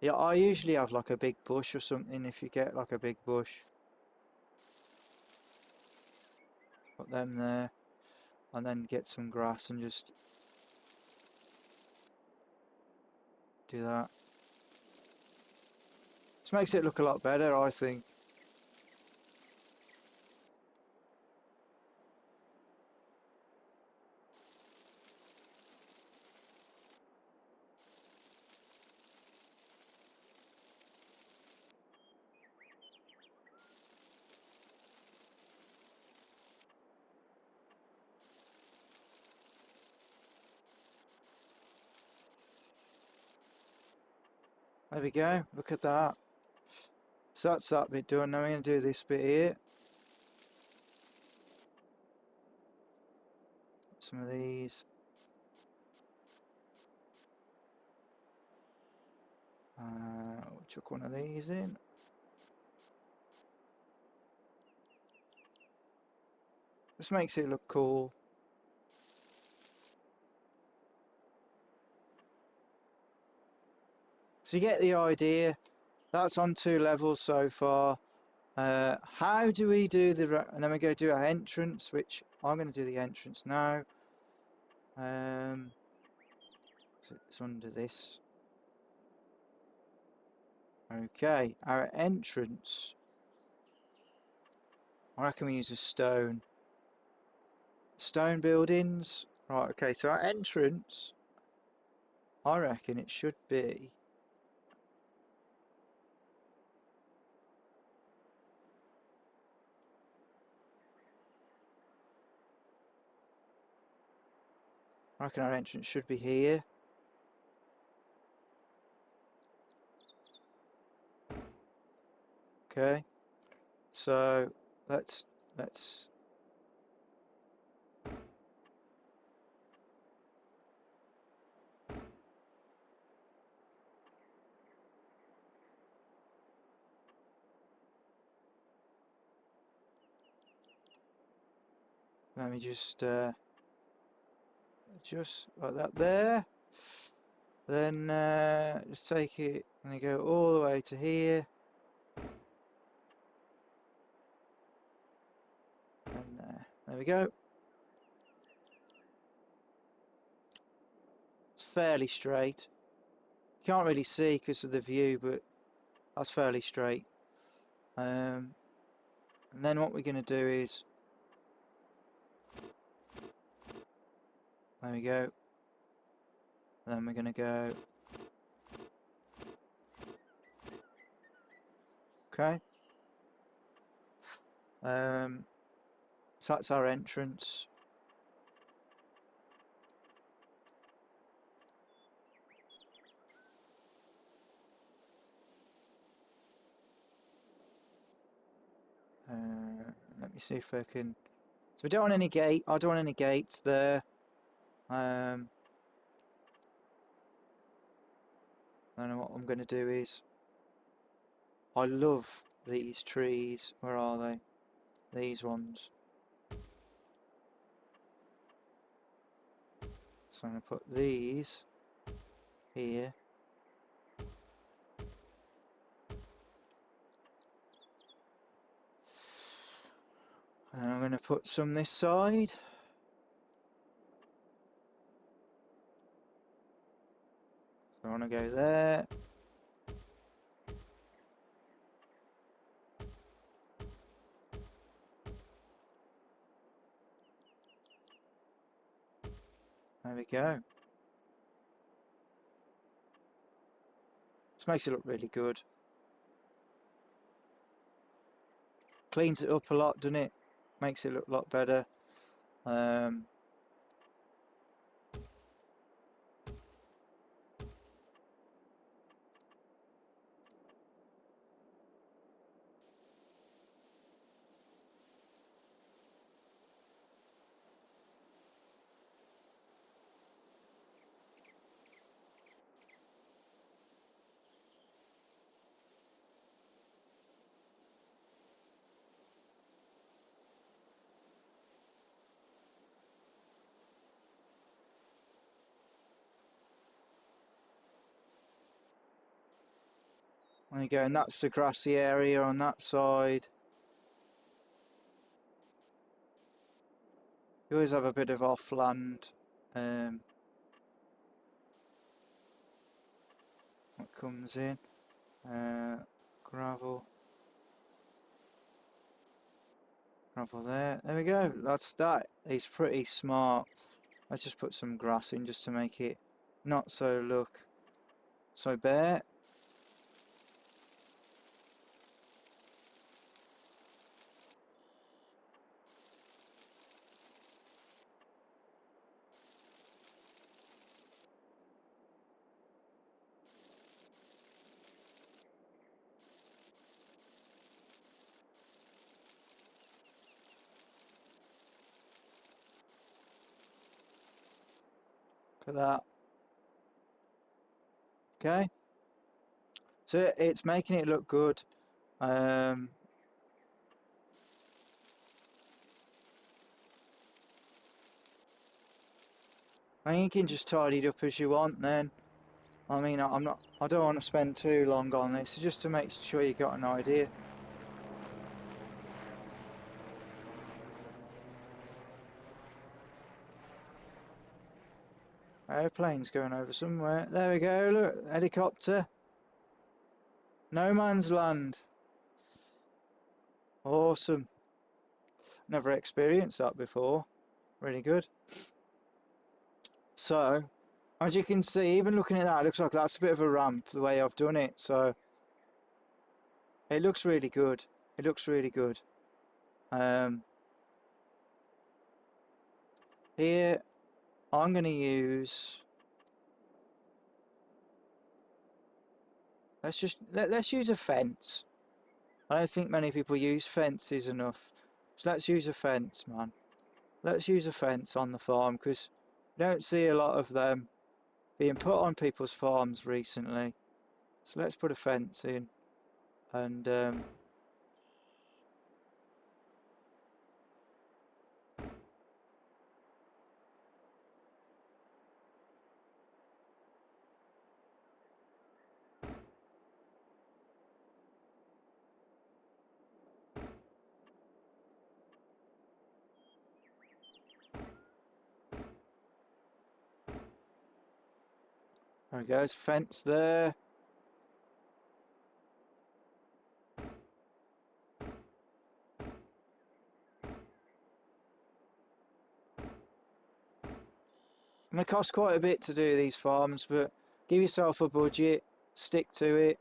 yeah, I usually have like a big bush or something. If you get like a big bush, put them there, and then get some grass and just do that. Just makes it look a lot better, I think. There we go, look at that. So that's that bit done. Now we're going to do this bit here. Some of these. We'll chuck one of these in. Just makes it look cool. So you get the idea. That's on 2 levels so far. How do we do the... And then we go do our entrance, which I'm going to do the entrance now. So it's under this. Okay, our entrance. I reckon we use a stone. Stone buildings. Right, okay, so our entrance, I reckon it should be... I reckon our entrance should be here. Okay, so let's let me just like that there. Then just take it and go all the way to here. And there we go. It's fairly straight. You can't really see because of the view, but that's fairly straight. And then what we're going to do is, there we go. Then we're going to go, okay. So that's our entrance. Let me see if I can. So we don't want any gate. I don't want any gates there. I don't know what I'm going to do is. I love these trees. Where are they? These ones. So I'm going to put these here. And I'm going to put some this side. So I want to go there. There we go. This makes it look really good. Cleans it up a lot, doesn't it? Makes it look a lot better. There you go, and that's the grassy area on that side. You always have a bit of off-land that comes in. Gravel there. There we go. That is pretty smart. Let's just put some grass in just to make it not so look so bare. Look at that. Okay. So it's making it look good. And you can just tidy it up as you want then. I mean, I don't want to spend too long on this, just to make sure you got an idea. Airplane's going over somewhere. There we go, look, helicopter. No man's land. Awesome. Never experienced that before. Really good. So, as you can see, even looking at that, it looks like that's a bit of a ramp, the way I've done it. So, it looks really good. It looks really good. Here, I'm going to use... Let's use a fence. I don't think many people use fences enough. So let's use a fence, man. Let's use a fence on the farm, because you don't see a lot of them being put on people's farms recently. So let's put a fence in. And there we go, there's a fence there. It may cost quite a bit to do these farms, but give yourself a budget, stick to it,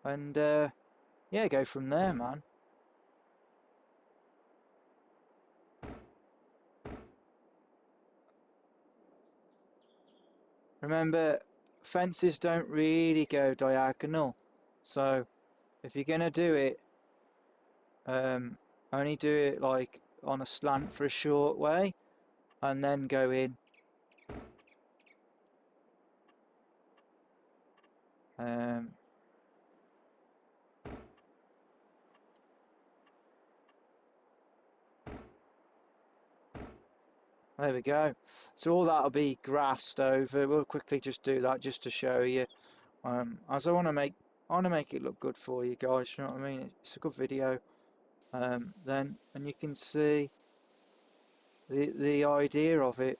and yeah, go from there, man. Remember, fences don't really go diagonal, so if you're gonna do it, only do it like on a slant for a short way, and then go in. There we go. So all that'll be grassed over. We'll quickly just do that just to show you. As I want to make it look good for you guys. You know what I mean? It's a good video. Then, and you can see the idea of it.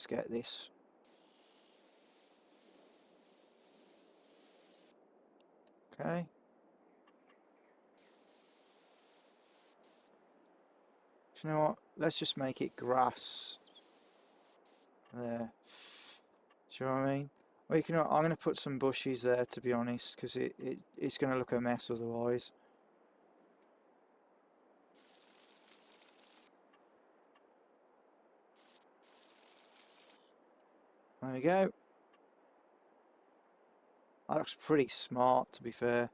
Let's get this. Okay. Do you know what? Let's just make it grass. There. Do you know what I mean? Well, you can, I'm going to put some bushes there, to be honest, because it's going to look a mess otherwise. There we go. That looks pretty smart, to be fair.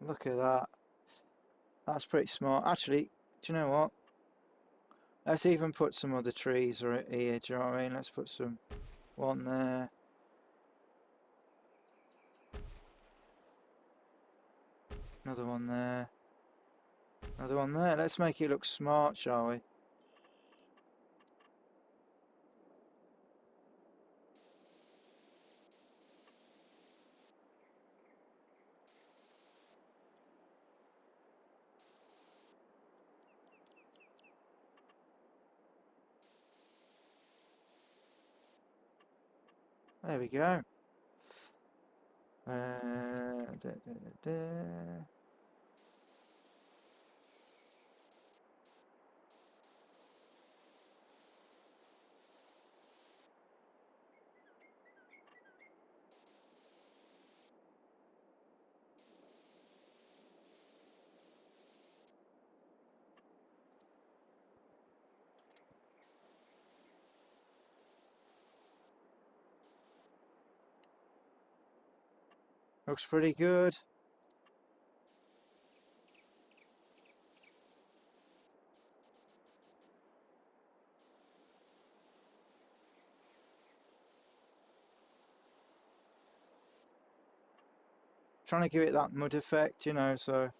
Look at that. That's pretty smart. Actually, do you know what? Let's even put some other trees right here, do you know what I mean? Let's put some, one there. Another one there. Another one there. Let's make it look smart, shall we? There we go. Da. Looks pretty good. Trying to give it that mud effect, you know, so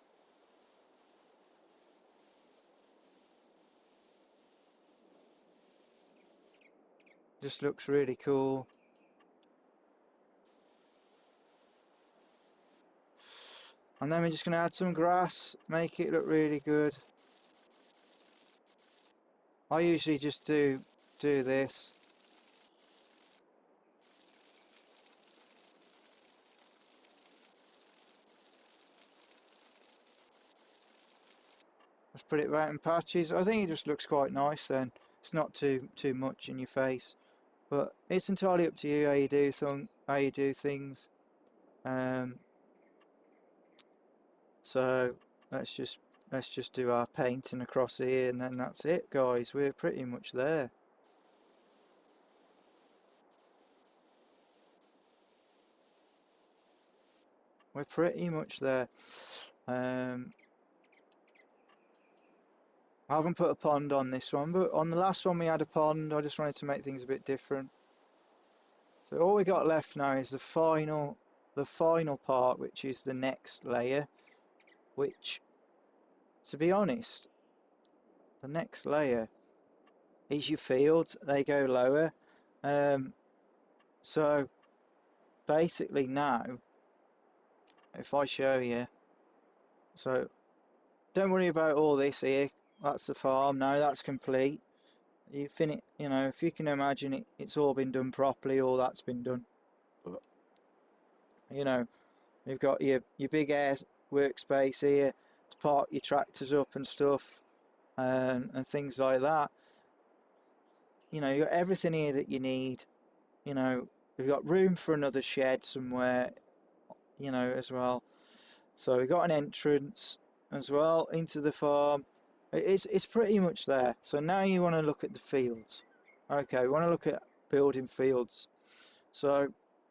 just looks really cool. And then we're just going to add some grass, make it look really good. I usually just do this. Let's put it right in patches. I think it just looks quite nice then. It's not too much in your face. But it's entirely up to you how you do things. So let's just do our painting across here, and then that's it, guys. We're pretty much there. We're pretty much there. I haven't put a pond on this one, but on the last one we had a pond. I just wanted to make things a bit different. So all we got left now is the final part, which is the next layer, which, to be honest, the next layer is your fields. They go lower. So basically now, if I show you, so don't worry about all this here. That's the farm now. That's complete. You finish, you know, if you can imagine it, it's all been done properly. All that's been done. But, you know, you've got your big air workspace here to park your tractors up and stuff, and things like that. You know, you got everything here that you need. You know, we've got room for another shed somewhere, you know, as well. So we've got an entrance as well into the farm. It's pretty much there. So now you want to look at the fields. Okay, we want to look at building fields. So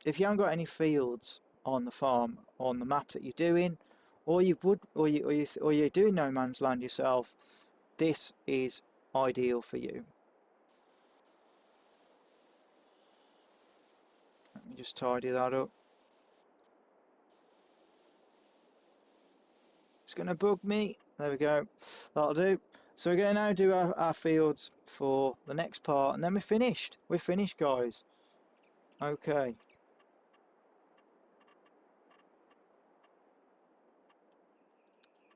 if you haven't got any fields on the farm, on the map that you're doing, or you're doing no man's land yourself, this is ideal for you. Let me just tidy that up. It's going to bug me. There we go. That'll do. So we're going to now do our fields for the next part, and then we're finished. We're finished, guys. Okay.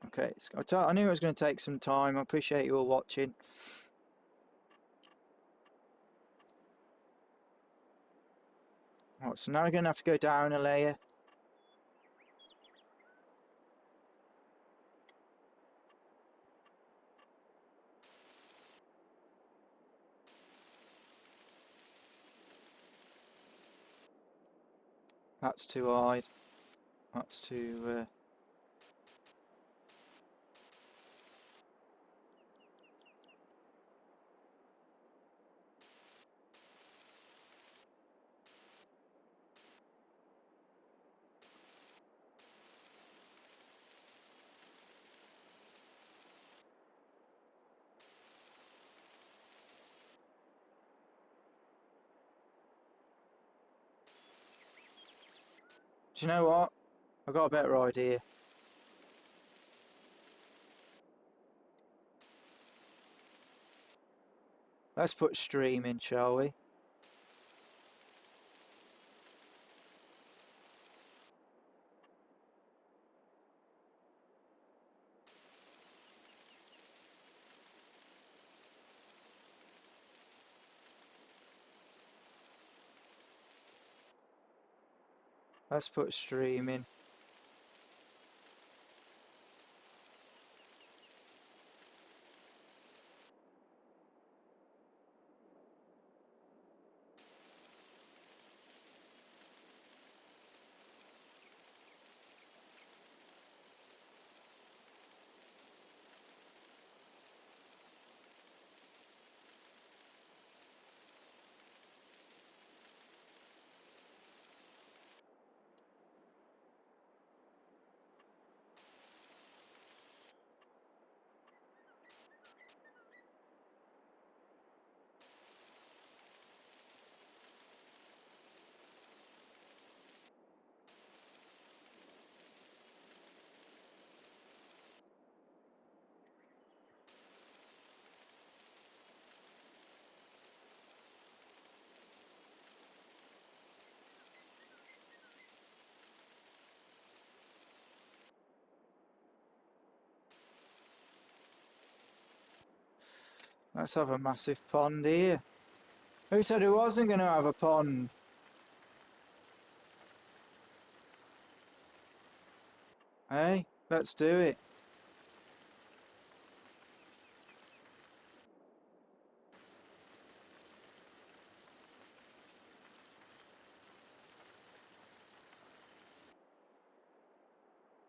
Okay, I knew it was going to take some time. I appreciate you all watching. Right, so now we're going to have to go down a layer. That's too wide. That's too... Do you know what? I've got a better idea. Let's put stream in, shall we? Let's put stream in. Let's have a massive pond here. Who said it wasn't going to have a pond? Hey, let's do it.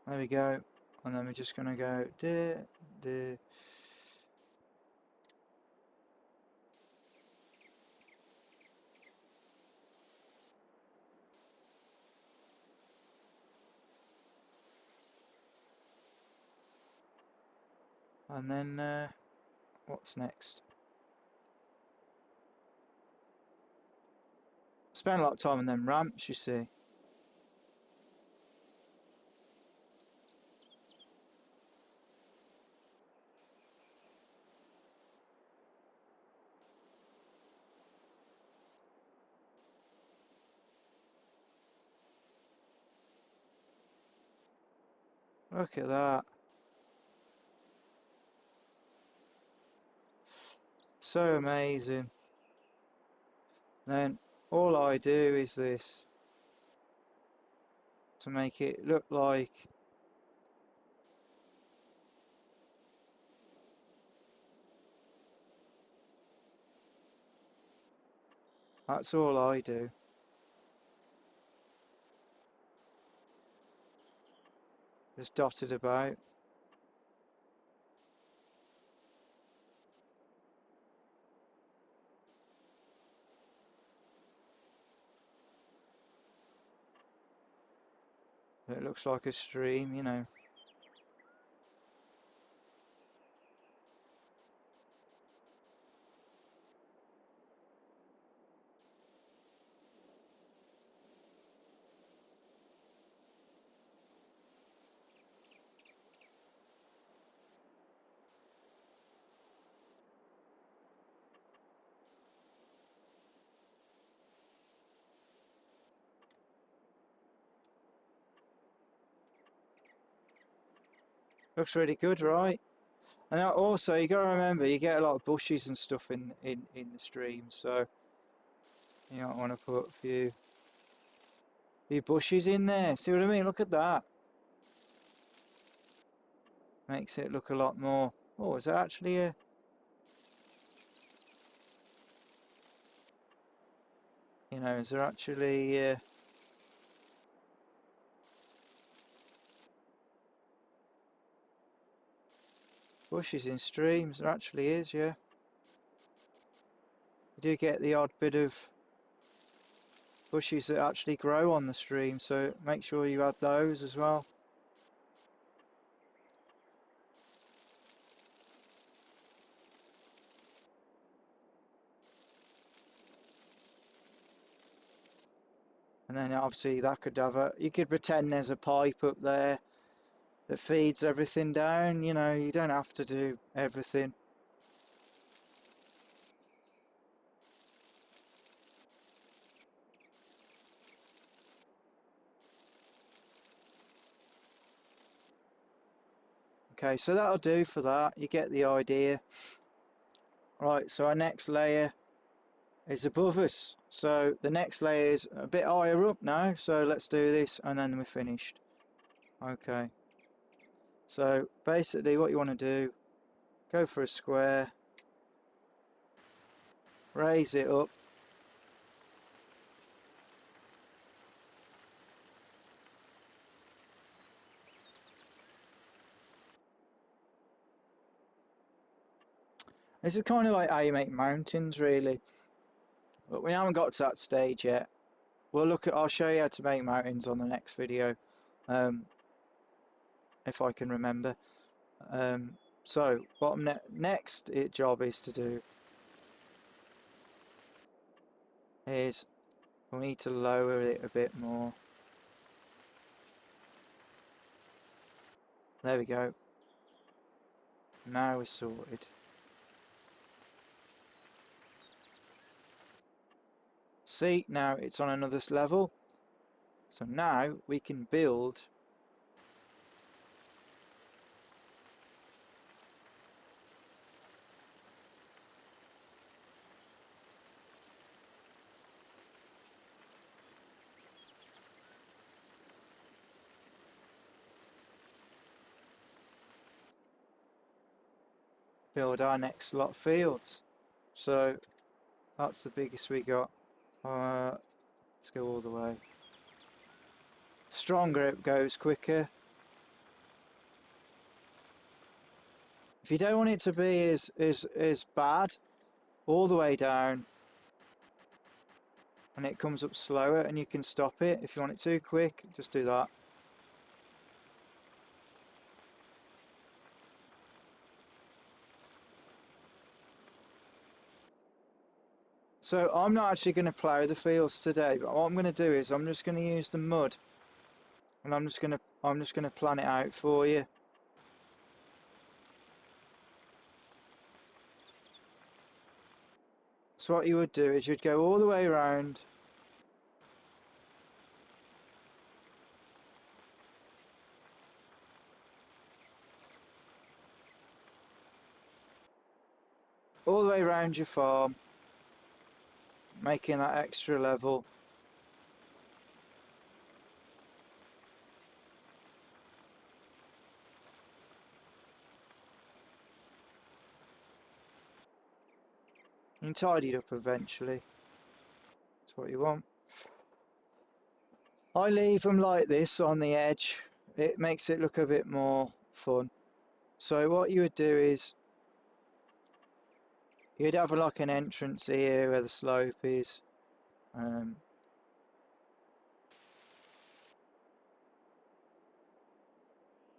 There we go. And then we're just going to go there. And then what's next? Spent a lot of time on them ramps, you see. Look at that. So amazing. Then all I do is this to make it look like that's all I do. Just dot it about. It looks like a stream, you know. Looks really good, right? And also, you got to remember, you get a lot of bushes and stuff in the stream, so you might want to put a few bushes in there. See what I mean? Look at that. Makes it look a lot more. Oh, is there actually a? You know, is there actually bushes in streams? There actually is, yeah. You do get the odd bit of bushes that actually grow on the stream, so make sure you add those as well. And then obviously that could have a, you could pretend there's a pipe up there that feeds everything down, you know, you don't have to do everything. Okay, so that'll do for that, you get the idea. Right, so our next layer is above us. So the next layer is a bit higher up now, so let's do this and then we're finished. Okay, so basically what you want to do, go for a square, raise it up. This is kind of like how you make mountains, really, but we haven't got to that stage yet. We'll look at, I'll show you how to make mountains on the next video, if I can remember. So next job is to do is we need to lower it a bit more. There we go. Now we're sorted. See, now it's on another level. So now we can build our next lot of fields. So that's the biggest we got. Let's go all the way. Stronger it goes, quicker. If you don't want it to be as bad, all the way down, and it comes up slower, and you can stop it. If you want it too quick, just do that. So I'm not actually going to plough the fields today, but what I'm going to do is I'm just going to use the mud, and I'm just going to plan it out for you. So what you would do is you'd go all the way around, all the way around your farm, making that extra level. You can tidy it up eventually. That's what you want. I leave them like this on the edge. It makes it look a bit more fun. So what you would do is you'd have like an entrance here where the slope is.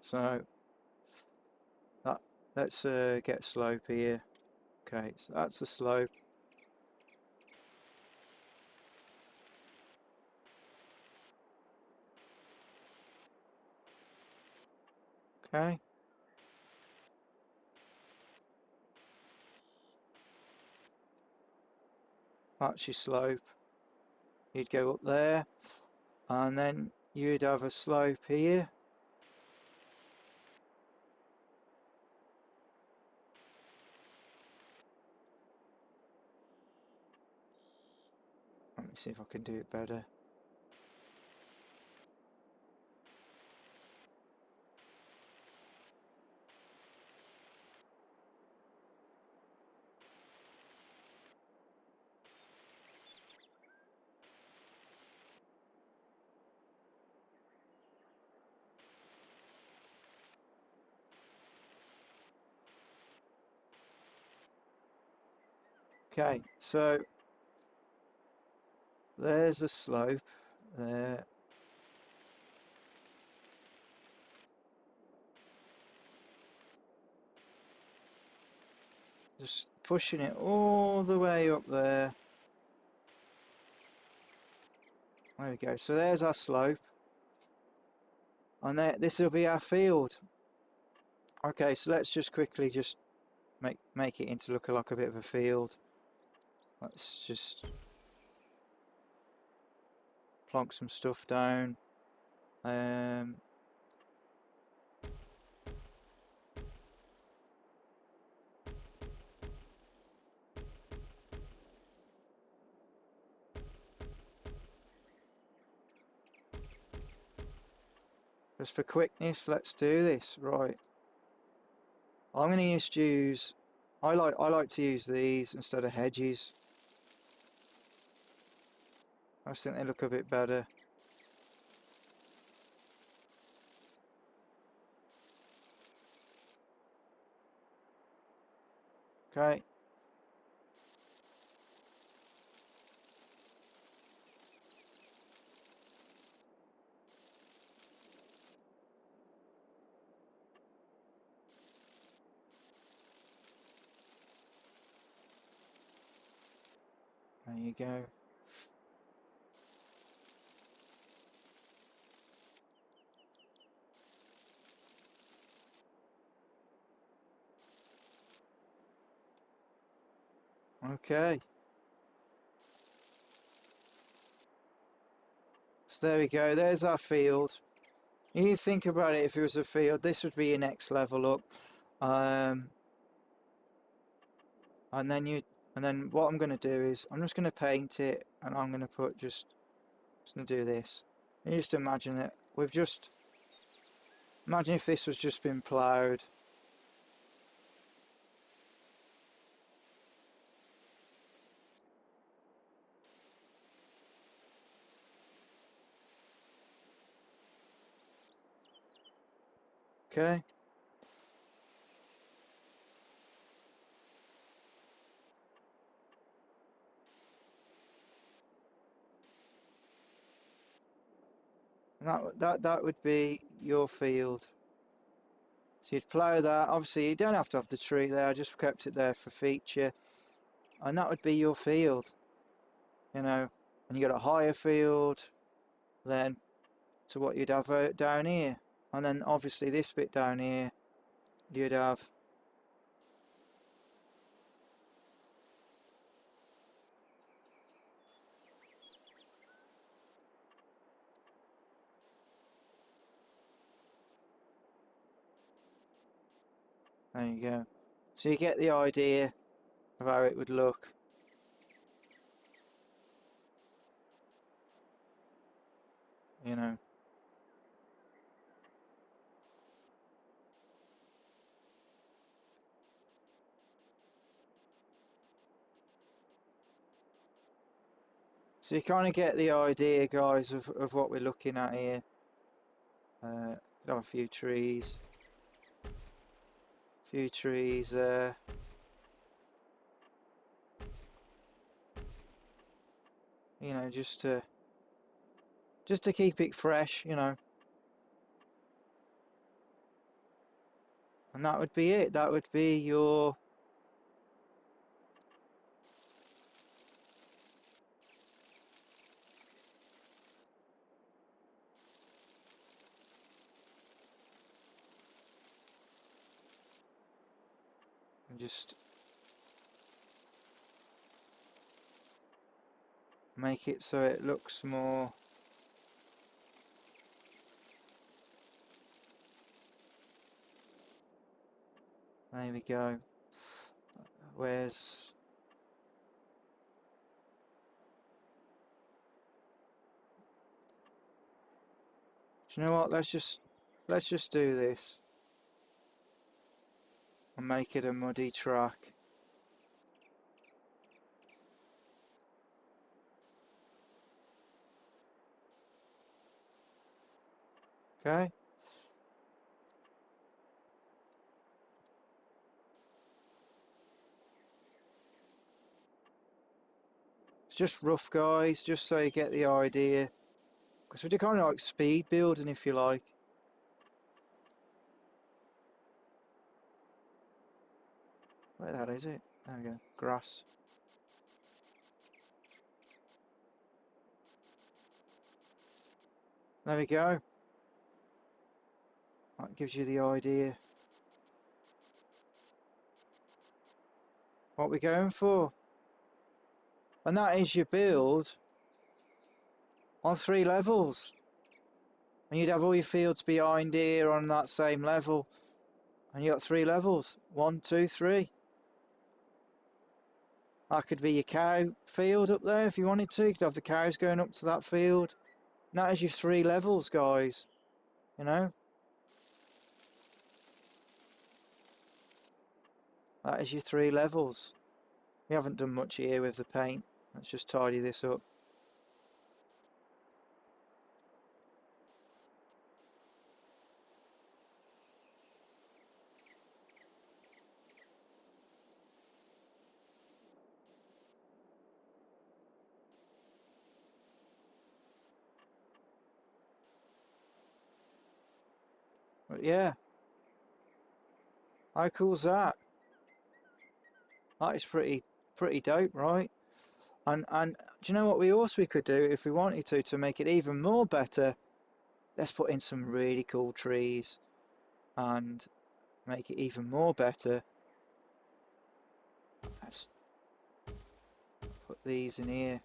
So let's get slope here. Okay, so that's the slope. Okay. That's your slope. You'd go up there, and then you'd have a slope here. me see if I can do it better. Okay, so there's a slope there. Just pushing it all the way up there. There we go. So there's our slope. And there, this will be our field. Okay, so let's just quickly just make it into look like a bit of a field. Let's just plonk some stuff down. Just for quickness, let's do this. Right. I'm going to use I like to use these instead of hedges. I just think they look a bit better. Okay. There you go. Okay. So there we go. There's our field. You think about it, if it was a field, this would be your next level up. And then what I'm going to do is I'm just going to paint it, and I'm going to put just going to do this. And you just imagine it. Imagine if this was just been ploughed. Okay. And that would be your field. So you'd plough that. Obviously, you don't have to have the tree there. I just kept it there for feature, and that would be your field. You know, and you got a higher field then to what you'd have down here, and then obviously this bit down here you'd have. There you go. So you get the idea of how it would look. You know. So you kind of get the idea, guys, of what we're looking at here. Could have a few trees. Few trees there. You know, just to keep it fresh, you know. And that would be it. That would be your. And just make it so it looks more. There we go. Where's. Do you know what? Let's just do this and make it a muddy track. Okay. It's just rough, guys, just so you get the idea. Because we do kind of like speed building, if you like. Where the hell is it? There we go. Grass. There we go. That gives you the idea. What we're going for. And that is your build on 3 levels. And you'd have all your fields behind here on that same level. And you got 3 levels. 1, 2, 3. That could be your cow field up there if you wanted to. You could have the cows going up to that field. And that is your 3 levels, guys. You know? That is your 3 levels. We haven't done much here with the paint. Let's just tidy this up. But yeah. How cool's that? That is pretty dope, right? And do you know what we could do if we wanted to make it even more better? Let's put in some really cool trees and make it even more better. Let's put these in here.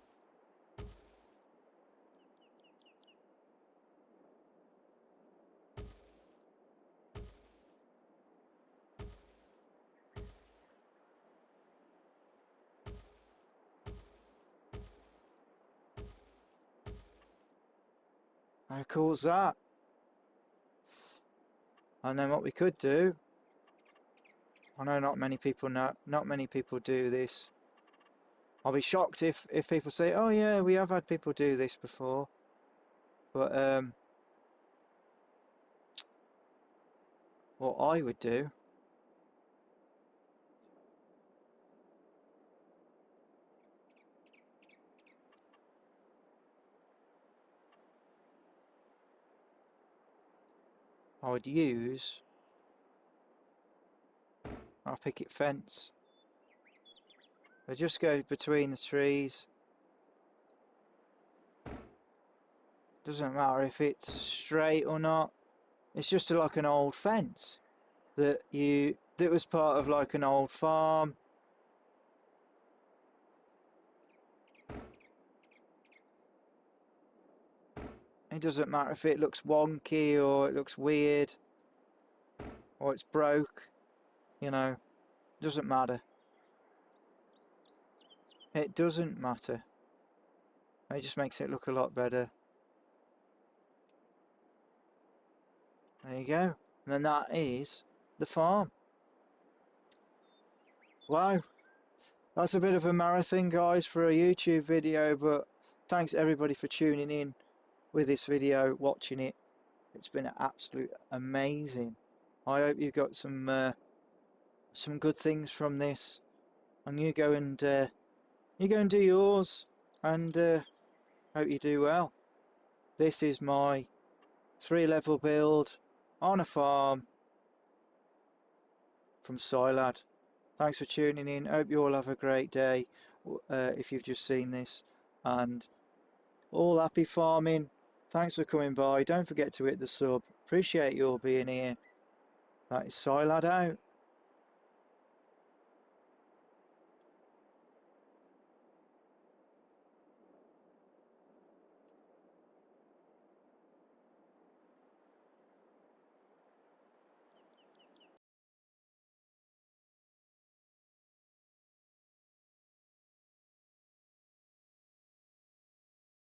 How cool's that? And then what we could do, I know not many people do this. I'll be shocked if people say, "Oh yeah, we have had people do this before." But what I would do, I would use our picket fence. They just go between the trees. Doesn't matter if it's straight or not. It's just like an old fence that was part of like an old farm. It doesn't matter if it looks wonky or it looks weird or it's broke, you know, it doesn't matter. It doesn't matter. It just makes it look a lot better. There you go. And then that is the farm. Wow. That's a bit of a marathon, guys, for a YouTube video, but thanks everybody for tuning in with this video, watching it. It's been absolute amazing. I hope you got some good things from this, and you go and do yours, and hope you do well. This is my 3-level build on a farm from Silad. Thanks for tuning in. Hope you all have a great day if you've just seen this, and all happy farming. Thanks for coming by. Don't forget to hit the sub. Appreciate you all being here. That is Silad out.